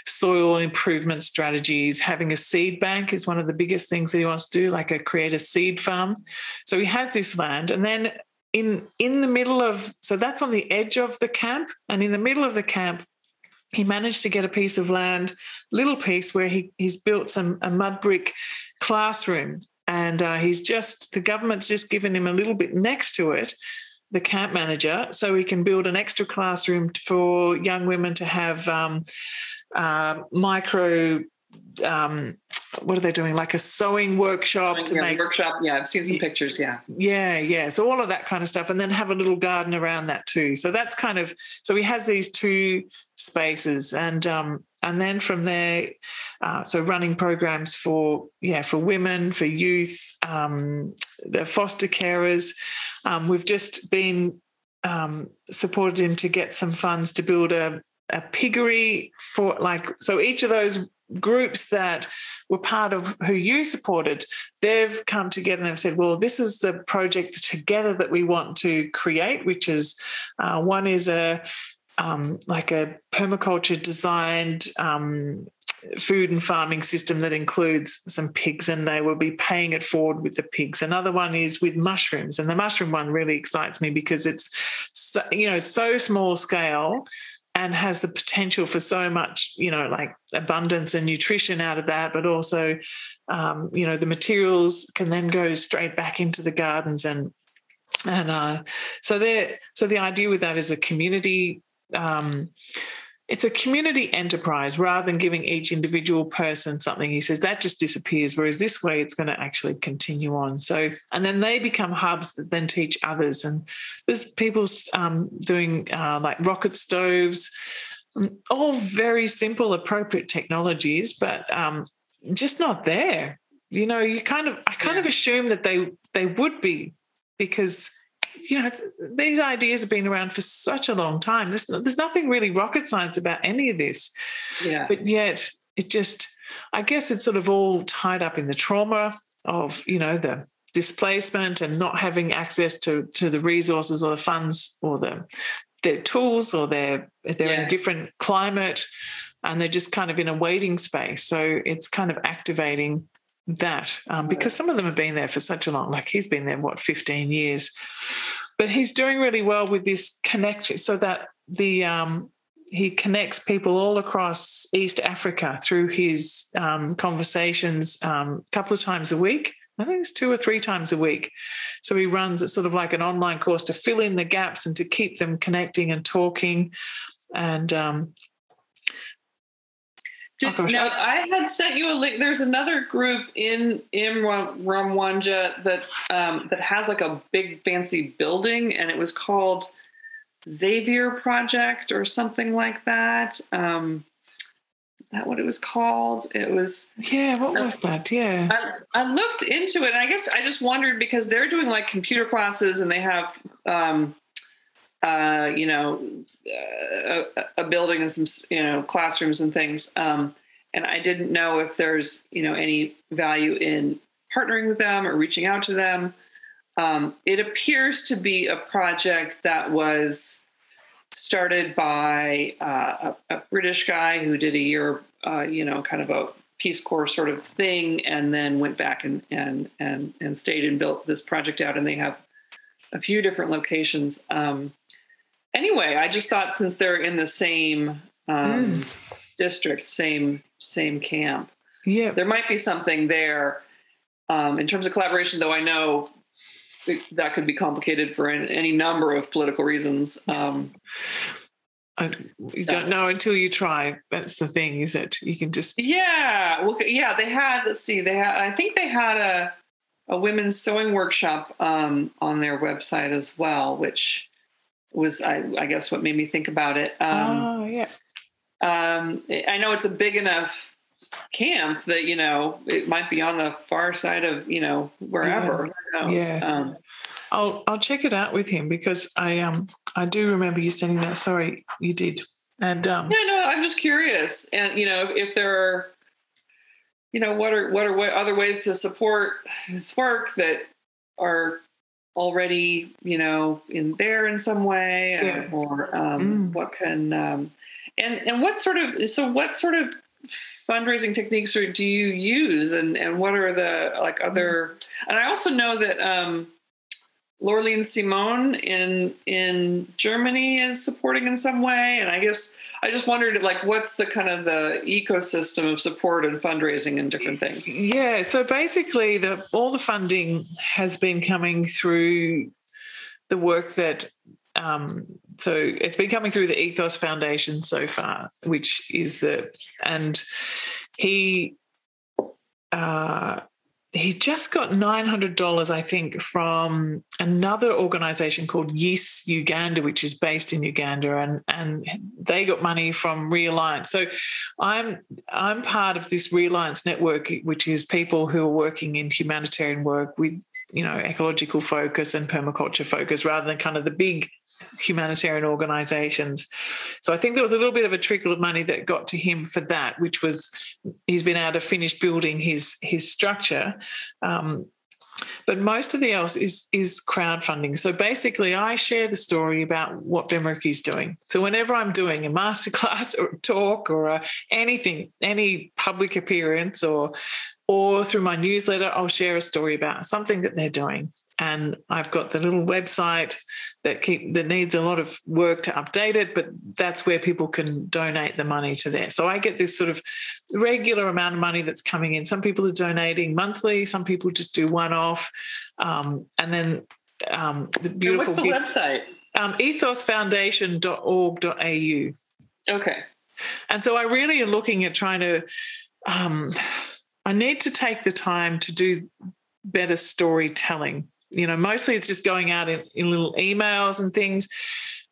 soil improvement strategies. Having a seed bank is one of the biggest things that he wants to do, like create a seed farm. So he has this land, and then in the middle of, so that's on the edge of the camp, and in the middle of the camp, he managed to get a piece of land, little piece, where he's built a mud brick classroom, and the government's just given him a little bit next to it, the camp manager, so he can build an extra classroom for young women to have micro. What are they doing? Like a sewing workshop workshop. Yeah, I've seen some pictures. Yeah. Yeah. So all of that kind of stuff, and then have a little garden around that too. So that's so he has these two spaces, and then from there, so running programs for women, for youth, the foster carers. We've just been supported him to get some funds to build a piggery for so each of those groups that were part of who you supported, they've come together and they've said, well, this is the project together that we want to create, which is one is a permaculture designed food and farming system that includes some pigs, and they will be paying it forward with the pigs. Another one is with mushrooms, and the mushroom one really excites me because it's so small scale and has the potential for so much, abundance and nutrition out of that, but also, the materials can then go straight back into the gardens. So the idea with that is a community, it's a community enterprise rather than giving each individual person something. He says that just disappears, whereas this way it's going to actually continue on. So, and then they become hubs that then teach others. And there's people doing like rocket stoves, all very simple, appropriate technologies, but just not there. I kind of assume that they would be, because these ideas have been around for such a long time. There's nothing really rocket science about any of this. Yeah. But yet I guess it's sort of all tied up in the trauma of, the displacement and not having access to the resources or the funds or their tools, or they're in a different climate and they're just kind of in a waiting space. So it's kind of activating that because some of them have been there for such a long, like he's been there 15 years, but he's doing really well with this connection, so that he connects people all across East Africa through his conversations a couple of times a week. I think it's 2 or 3 times a week. So he runs it's sort of like an online course to fill in the gaps and to keep them connecting and talking. And I had sent you a link. There's another group in Rwanda that has like a big fancy building, and it was called Xavier Project or something like that. Is that what it was called? It was. Yeah, what was that? Yeah. I looked into it, and I guess I just wondered, because they're doing like computer classes, and they have a building and some, classrooms and things. And I didn't know if there's, any value in partnering with them or reaching out to them. It appears to be a project that was started by a British guy who did a year, kind of a Peace Corps sort of thing, and then went back and stayed and built this project out. And they have a few different locations. Anyway, I just thought, since they're in the same district, same camp, there might be something there in terms of collaboration, though I know that could be complicated for any number of political reasons. You don't know until you try. That's the thing, is it? You can just... Yeah. Well, yeah, they had, I think they had a women's sewing workshop on their website as well, which was, I guess, what made me think about it. I know it's a big enough camp that, it might be on the far side of, wherever. Who knows? I'll check it out with him because I do remember you sending that. Sorry, you did. And yeah, no, I'm just curious, and if there are, what are other ways to support his work that are already in there in some way, Yeah. or what can and what sort of fundraising techniques do you use, and what are the other? And I also know that Laureline Simone in Germany is supporting in some way, and I just wondered what's the kind of the ecosystem of support and fundraising and different things. Yeah, so basically all the funding has been coming through the work that so it's been coming through the Ethos Foundation so far, which is and he just got $900, I think, from another organisation called Yes Uganda, which is based in Uganda, and they got money from Realliance. So I'm part of this Realliance network, which is people who are working in humanitarian work with ecological focus and permaculture focus, rather than kind of the big humanitarian organisations. So I think there was a little bit of a trickle of money that got to him for that, which was he's been able to finish building his structure. But most of the else is crowdfunding. So basically I share the story about what Bemriki is doing. So whenever I'm doing a masterclass or a talk or anything, any public appearance or through my newsletter, I'll share a story about something that they're doing. And I've got the little website that needs a lot of work to update it, but that's where people can donate the money to there. So I get this sort of regular amount of money that's coming in. Some people are donating monthly, some people just do one-off. And then the beautiful... And what's the website? ethosfoundation.org.au. Okay. And so I really am looking at trying to... I need to take the time to do better storytelling. Mostly it's just going out in little emails and things,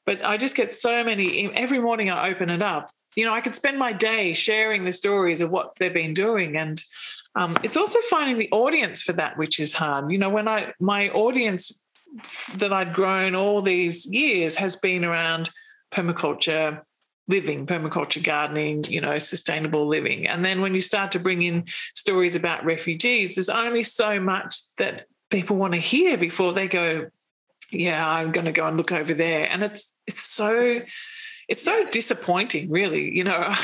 but I just get so many. Every morning I open it up. I could spend my day sharing the stories of what they've been doing, and it's also finding the audience for that, which is hard. When my audience that I'd grown all these years has been around permaculture living, permaculture gardening, sustainable living. And then when you start to bring in stories about refugees, there's only so much that people want to hear before they go, yeah, I'm going to go and look over there. And it's so disappointing, really, Yeah.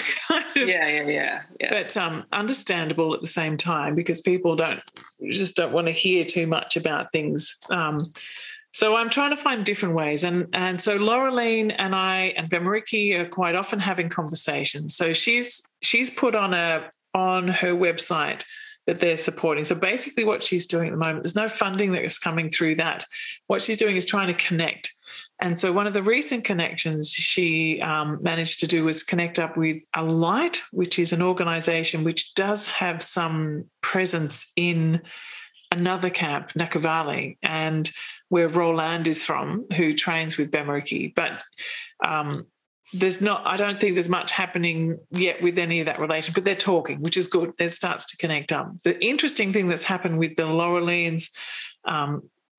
But understandable at the same time, because people don't want to hear too much about things. So I'm trying to find different ways. And so Laureline and I and Bemriki are quite often having conversations. So she's put on her website that they're supporting. So basically what she's doing at the moment, there's no funding that is coming through that. What she's doing is trying to connect. And so one of the recent connections she managed to do was connect up with Alight, which is an organisation which does have some presence in another camp, Nakavali, and where Roland is from, who trains with Bemriki. But I don't think there's much happening yet with any of that relation, but they're talking, which is good. There starts to connect up. The interesting thing that's happened with the Laureline's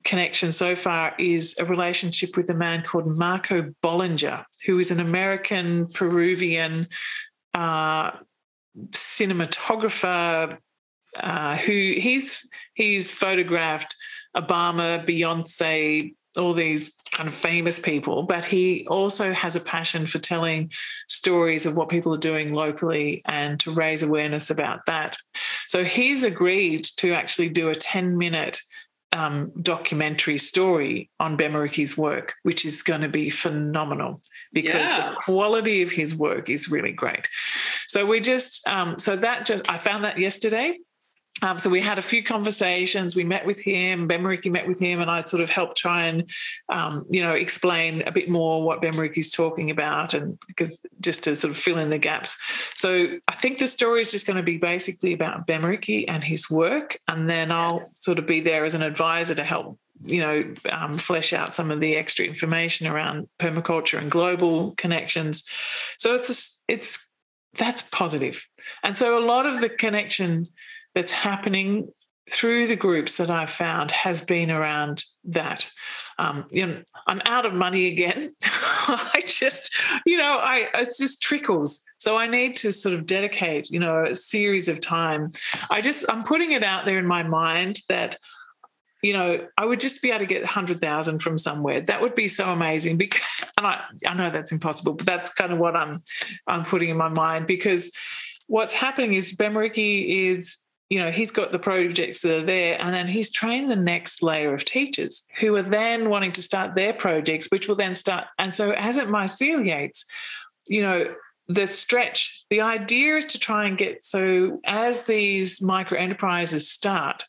connection so far is a relationship with a man called Marco Bollinger, who is an American Peruvian cinematographer who he's photographed Obama, Beyonce, all these kind of famous people, but he also has a passion for telling stories of what people are doing locally and to raise awareness about that. So he's agreed to actually do a 10-minute documentary story on Bemriki's work, which is going to be phenomenal because the quality of his work is really great. So I found that yesterday. So we had a few conversations. We met with him, Bemriki met with him, and I sort of helped try and, explain a bit more what Bemriki's talking about, and because just to sort of fill in the gaps. So I think the story is just going to be basically about Bemriki and his work, and then I'll sort of be there as an advisor to help, flesh out some of the extra information around permaculture and global connections. So that's positive. And so a lot of the connection that's happening through the groups that I've found has been around that. I'm out of money again. I just, it's just trickles. So I need to sort of dedicate, a series of time. I'm putting it out there in my mind that, I would just be able to get 100,000 from somewhere. That would be so amazing. Because, and I know that's impossible, but that's kind of what I'm putting in my mind, because what's happening is Bemariki is, he's got the projects that are there, and then he's trained the next layer of teachers who are then wanting to start their projects, which will then start. And so as it myceliates, the idea is to try and get, so as these micro enterprises start,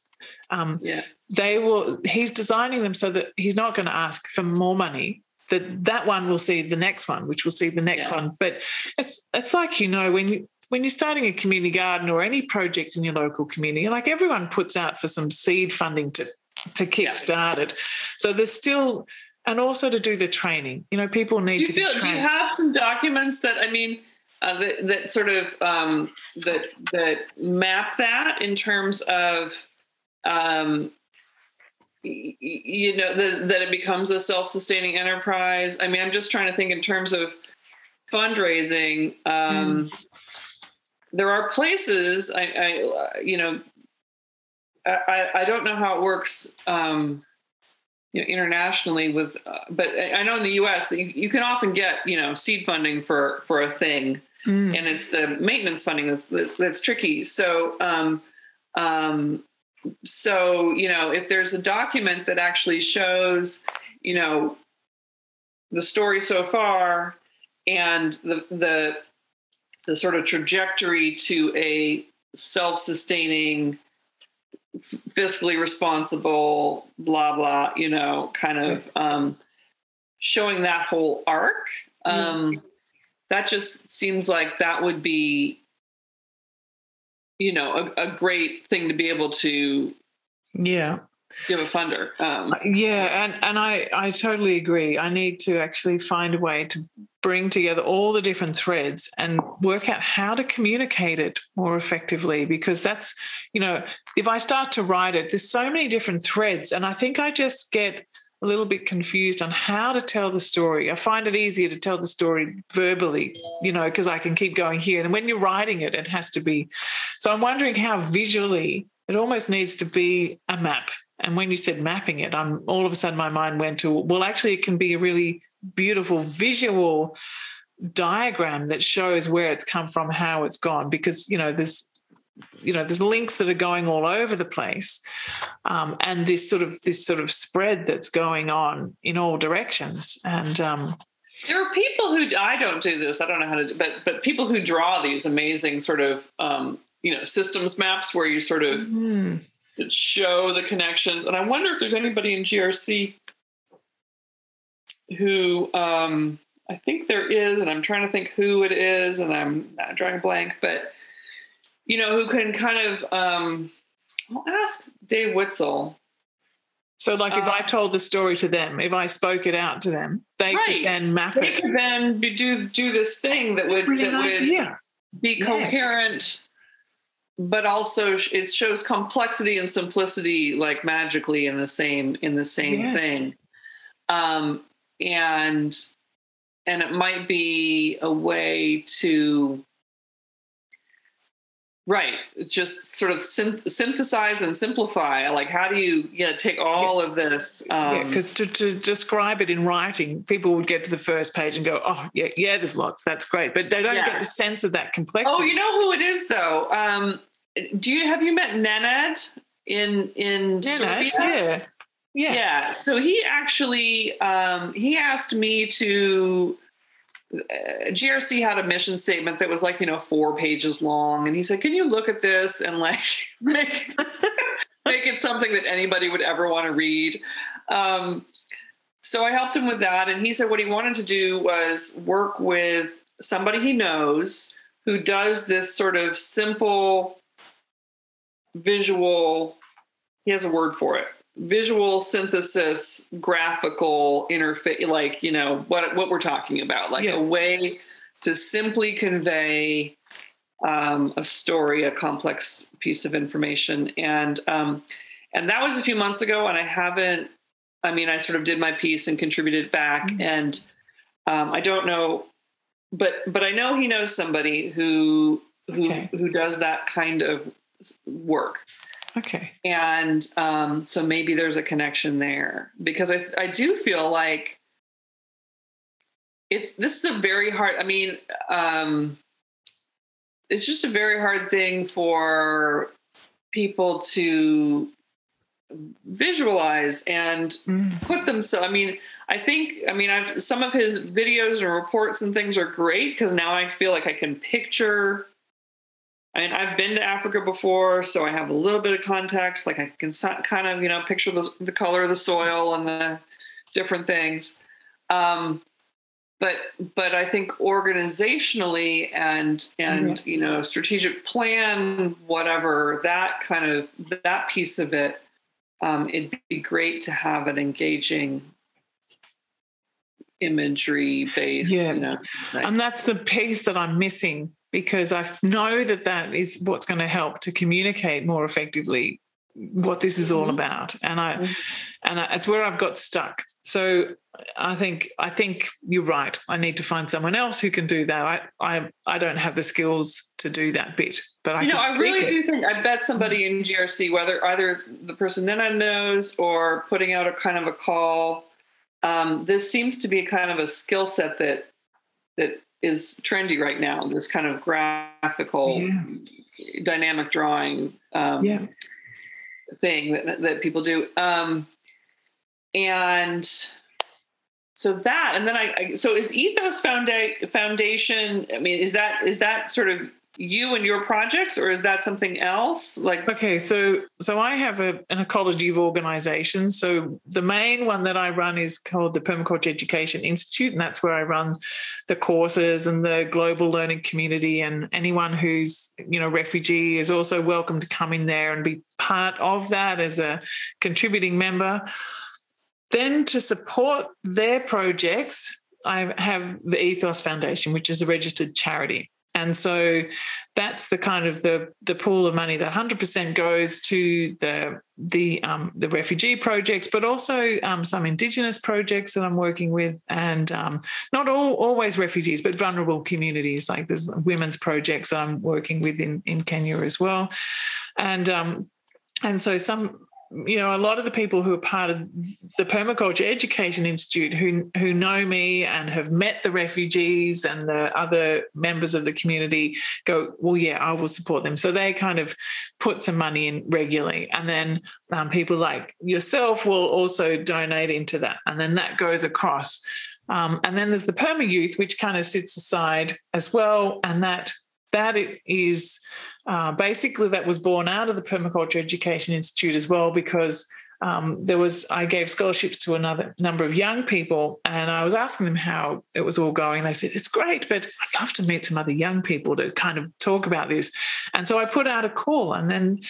he's designing them so that he's not going to ask for more money. That one will see the next one, which will see the next one. But it's like, when you're starting a community garden or any project in your local community, like everyone puts out for some seed funding to kickstart it. So there's still, and also to do the training. People need to be trained. Do you have some documents that, that sort of that map that in terms of, that it becomes a self-sustaining enterprise? I'm just trying to think in terms of fundraising. There are places I don't know how it works, internationally but I know in the U.S. that you can often get, seed funding for a thing, and it's the maintenance funding that's tricky. So, if there's a document that actually shows, the story so far and the sort of trajectory to a self-sustaining, fiscally responsible, blah, blah, kind of showing that whole arc. That just seems like that would be, a great thing to be able to give a funder. And I totally agree. I need to actually find a way to bring together all the different threads and work out how to communicate it more effectively, because that's, if I start to write it, there's so many different threads, and I think I just get a little bit confused on how to tell the story. I find it easier to tell the story verbally, because I can keep going here. And when you're writing it, it has to be. So I'm wondering how visually it almost needs to be a map. And when you said mapping it, all of a sudden my mind went to, well, actually it can be a really beautiful visual diagram that shows where it's come from, how it's gone, because, there's links that are going all over the place, and this sort of spread that's going on in all directions. And there are people who, I don't do this, I don't know how to, but people who draw these amazing sort of, systems maps where you sort of show the connections. And I wonder if there's anybody in GRC who, I think there is, and I'm trying to think who it is, and I'm not drawing a blank, but, who can kind of, I'll ask Dave Witzel. So like if I told the story to them, if I spoke it out to them, they could then map it. They could then do this thing that would be coherent, but also it shows complexity and simplicity like magically in the same thing. And it might be a way to just sort of synthesize and simplify. Like, how do you take all of this? Because to describe it in writing, people would get to the first page and go, oh, yeah, there's lots. That's great. But they don't get the sense of that complexity. Oh, you know who it is, though? Have you met Nenad in Serbia? Yeah. So he actually, he asked me to, GRC had a mission statement that was 4 pages long. And he said, can you look at this and make it something that anybody would ever want to read? So I helped him with that. And he said what he wanted to do was work with somebody he knows who does this sort of simple visual, he has a word for it, visual synthesis, graphical interface, what we're talking about, a way to simply convey a story, a complex piece of information. And that was a few months ago, and I sort of did my piece and contributed back. Mm-hmm. And I don't know, but I know he knows somebody who does that kind of work. Okay. And so maybe there's a connection there, because I do feel like this is a very hard, it's just a very hard thing for people to visualize and put themselves. Some of his videos and reports and things are great, because now I feel like I can picture. I've been to Africa before, so I have a little bit of context. Like, I can kind of, picture the color of the soil and the different things. But I think organizationally and strategic plan, whatever, that piece of it, it'd be great to have an engaging imagery based. And that's the piece that I'm missing, because I know that is what's going to help to communicate more effectively what this is all about. And it's where I've got stuck. So I think you're right. I need to find someone else who can do that. I don't have the skills to do that bit, but I really do think, I bet somebody in GRC, whether either the person Nina knows or putting out a kind of a call, this seems to be kind of a skill set that is trendy right now. This kind of graphical, dynamic drawing thing that people do. And so that, and then so is Ethos Foundation, is that sort of you and your projects, or is that something else? Okay, so I have an ecology of organizations. So the main one that I run is called the Permaculture Education Institute, and that's where I run the courses and the global learning community, and anyone who's, refugee is also welcome to come in there and be part of that as a contributing member. Then to support their projects, I have the Ethos Foundation, which is a registered charity. And so that's the kind of the pool of money that 100% goes to the refugee projects, but also some Indigenous projects that I'm working with, and not always refugees, but vulnerable communities. Like there's women's projects that I'm working with in Kenya as well, and so some. A lot of the people who are part of the Permaculture Education Institute who know me and have met the refugees and the other members of the community go, well, yeah, I will support them. So they kind of put some money in regularly. And then people like yourself will also donate into that. And then that goes across. And then there's the Perma Youth, which kind of sits aside as well. And that it is... basically, that was born out of the Permaculture Education Institute as well, because I gave scholarships to another number of young people, and I was asking them how it was all going. They said, it's great, but I'd love to meet some other young people to kind of talk about this. And so I put out a call, and then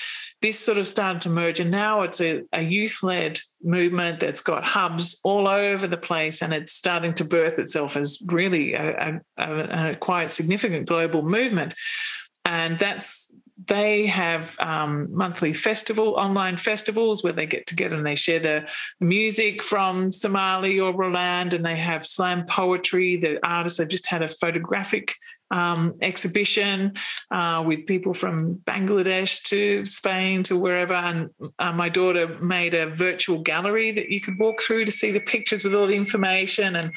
this sort of started to merge, and now it's a youth-led movement that's got hubs all over the place, and it's starting to birth itself as really a quite significant global movement. And they have monthly online festivals where they get together and they share the music from Somali or Roland, and they have slam poetry. The artists, they've just had a photographic exhibition with people from Bangladesh to Spain to wherever. And my daughter made a virtual gallery that you could walk through to see the pictures with all the information.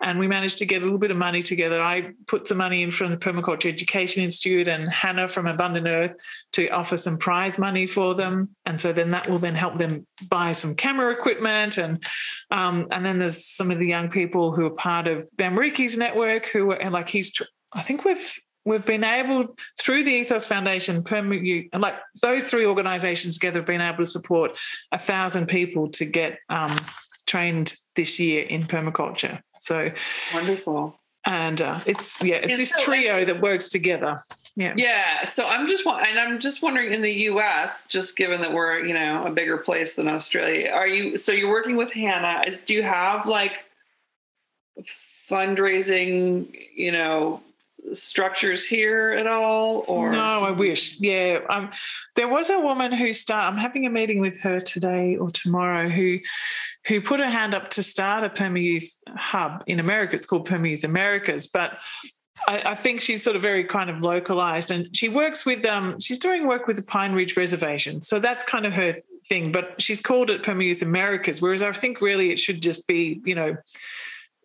And we managed to get a little bit of money together. I put some money in from the Permaculture Education Institute and Hannah from Abundant Earth to offer some prize money for them. And so then that will then help them buy some camera equipment. And then there's some of the young people who are part of Bamriki's network who are like, I think we've been able, through the Ethos Foundation, and like those three organisations together have been able to support 1,000 people to get trained this year in permaculture. So wonderful. And it's this trio that works together. Yeah. So I'm just wondering, in the U.S., just given that we're a bigger place than Australia, you're working with Hannah? Do you have like fundraising structures here at all? Or no, I wish. Yeah, there was a woman I'm having a meeting with her today or tomorrow who put her hand up to start a Perma-Youth hub in America. It's called Perma-Youth Americas, but I think she's sort of very kind of localized, and she works with she's doing work with the Pine Ridge Reservation. So that's kind of her thing, but she's called it Perma-Youth Americas, whereas I think really it should just be,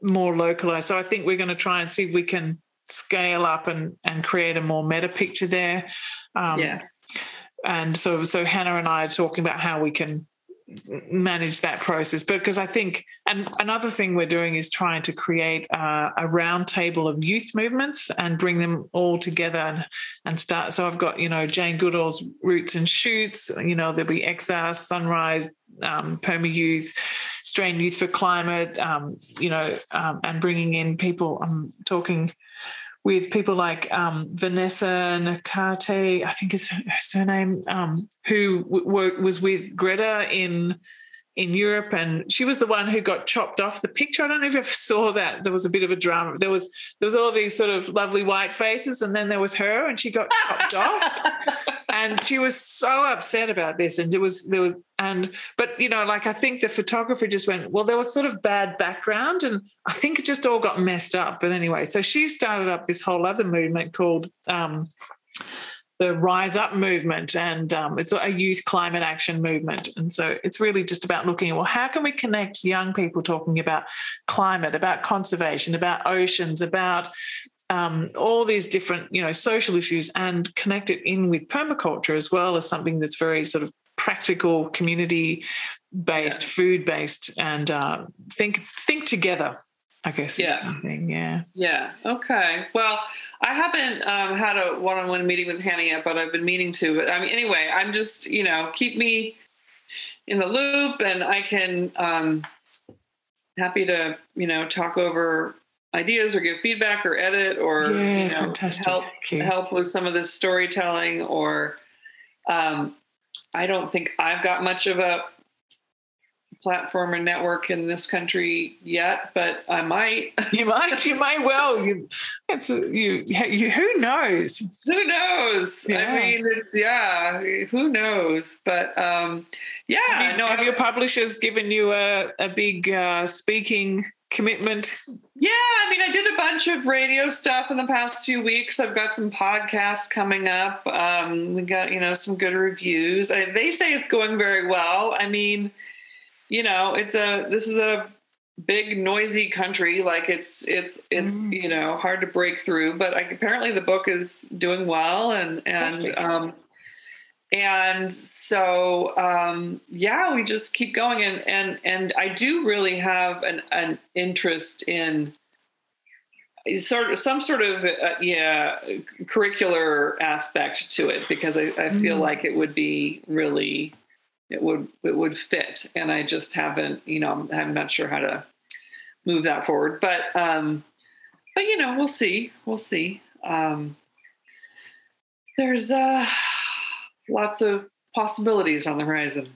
more localized. So I think we're going to try and see if we can scale up and create a more meta picture there. And so Hannah and I are talking about how we can manage that process, because I think, and another thing we're doing is trying to create a round table of youth movements and bring them all together and start. So I've got, Jane Goodall's Roots and Shoots, there'll be XR, Sunrise, Perma Youth, Strain Youth for Climate, and bringing in people. I'm talking with people like Vanessa Nakate, I think is her surname, who was with Greta in Europe, and she was the one who got chopped off the picture. I don't know if you ever saw that. There was a bit of a drama. There was all these sort of lovely white faces, and then there was her, and she got chopped off. And she was so upset about this, and I think the photographer just went, well, there was sort of bad background, and I think it just all got messed up. But anyway, so she started up this whole other movement called the Rise Up movement, and it's a youth climate action movement. And so it's really just about looking at, well, how can we connect young people talking about climate, about conservation, about oceans, about all these different, social issues, and connect it in with permaculture as well as something that's very sort of practical, community-based, food-based, and think together, I guess. Is something. Yeah. Okay. Well, I haven't had a one-on-one meeting with Hannah yet, but I've been meaning to. But anyway, I'm just, keep me in the loop, and I can happy to, talk over ideas or give feedback or edit or help with some of this storytelling, or I don't think I've got much of a platform or network in this country yet, but I might. You might well. Who knows? Who knows? Yeah. I mean, who knows? But have your publishers given you a big speaking commitment? Yeah, I did a bunch of radio stuff in the past few weeks. I've got some podcasts coming up. We got, some good reviews. They say it's going very well. This is a big, noisy country. Like it's hard to break through, but apparently the book is doing well. And so, we just keep going. And I do really have an interest in some sort of curricular aspect to it, because I feel like it would be really, it would fit. And I just haven't, I'm not sure how to move that forward, but we'll see. There's, lots of possibilities on the horizon.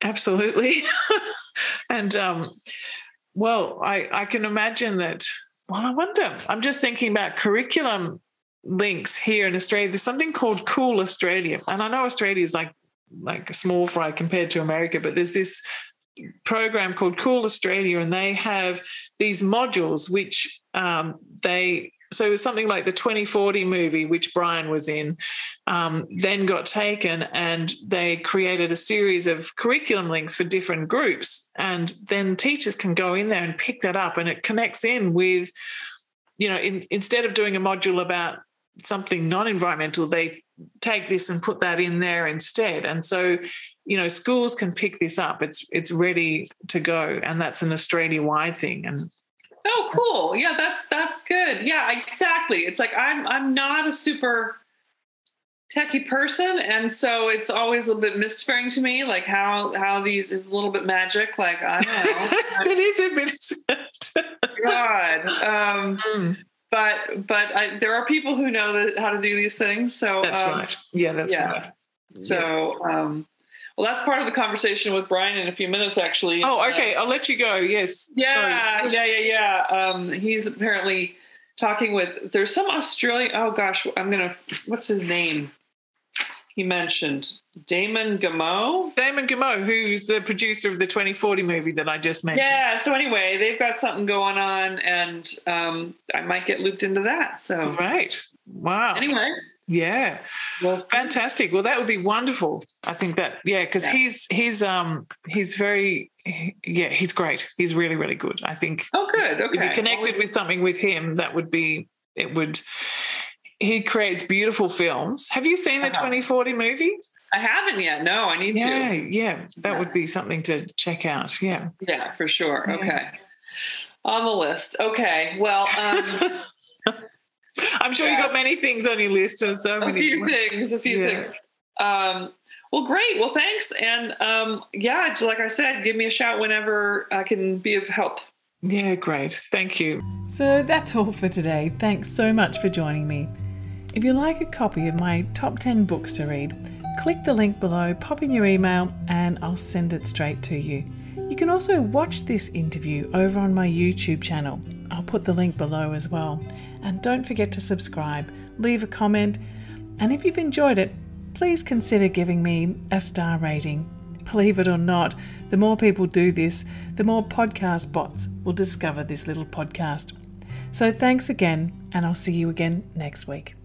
Absolutely. And, I can imagine that. Well, I wonder, I'm just thinking about curriculum links here in Australia. There's something called Cool Australia. And I know Australia is like a small fry compared to America, but there's this program called Cool Australia, and they have these modules which so something like the 2040 movie, which Brian was in, then got taken, and they created a series of curriculum links for different groups. And then teachers can go in there and pick that up, and it connects in with, instead of doing a module about something non-environmental, they take this and put that in there instead. And so, schools can pick this up. It's ready to go, and that's an Australia-wide thing. And oh, cool. Yeah, that's good. Yeah, exactly. It's like I'm not a super techie person, and so it's always a little bit mystifying to me, like how these is a little bit magic. Like, I don't know. It is a bit. God. But there are people who know how to do these things. So that's right. Yeah, that's right. So, well, that's part of the conversation with Brian in a few minutes, actually. Oh, okay. I'll let you go. Yes. Yeah. He's apparently talking with, there's some Australian, oh gosh, what's his name? He mentioned Damon Gameau. Damon Gameau, who's the producer of the 2040 movie that I just mentioned. Yeah, so anyway, they've got something going on, and I might get looped into that. So great. Wow. Anyway. Yeah. Well, fantastic. Well, that would be wonderful. I think that, because he's very, he's great. He's really, really good. I think. Oh, good. Okay. If you connected with something with him, he creates beautiful films. Have you seen the 2040 movie? I haven't yet. No, I need to. Yeah. That would be something to check out. Yeah. Yeah, for sure. Yeah. Okay. On the list. Okay. Well, I'm sure you got many things on your list. And so many. A few things. Well, great. Well, thanks. And like I said, give me a shout whenever I can be of help. Yeah, great. Thank you. So that's all for today. Thanks so much for joining me. If you'd like a copy of my top 10 books to read, click the link below, pop in your email, and I'll send it straight to you. You can also watch this interview over on my YouTube channel. I'll put the link below as well. And don't forget to subscribe, leave a comment, and if you've enjoyed it, please consider giving me a star rating. Believe it or not, the more people do this, the more podcast bots will discover this little podcast. So thanks again, and I'll see you again next week.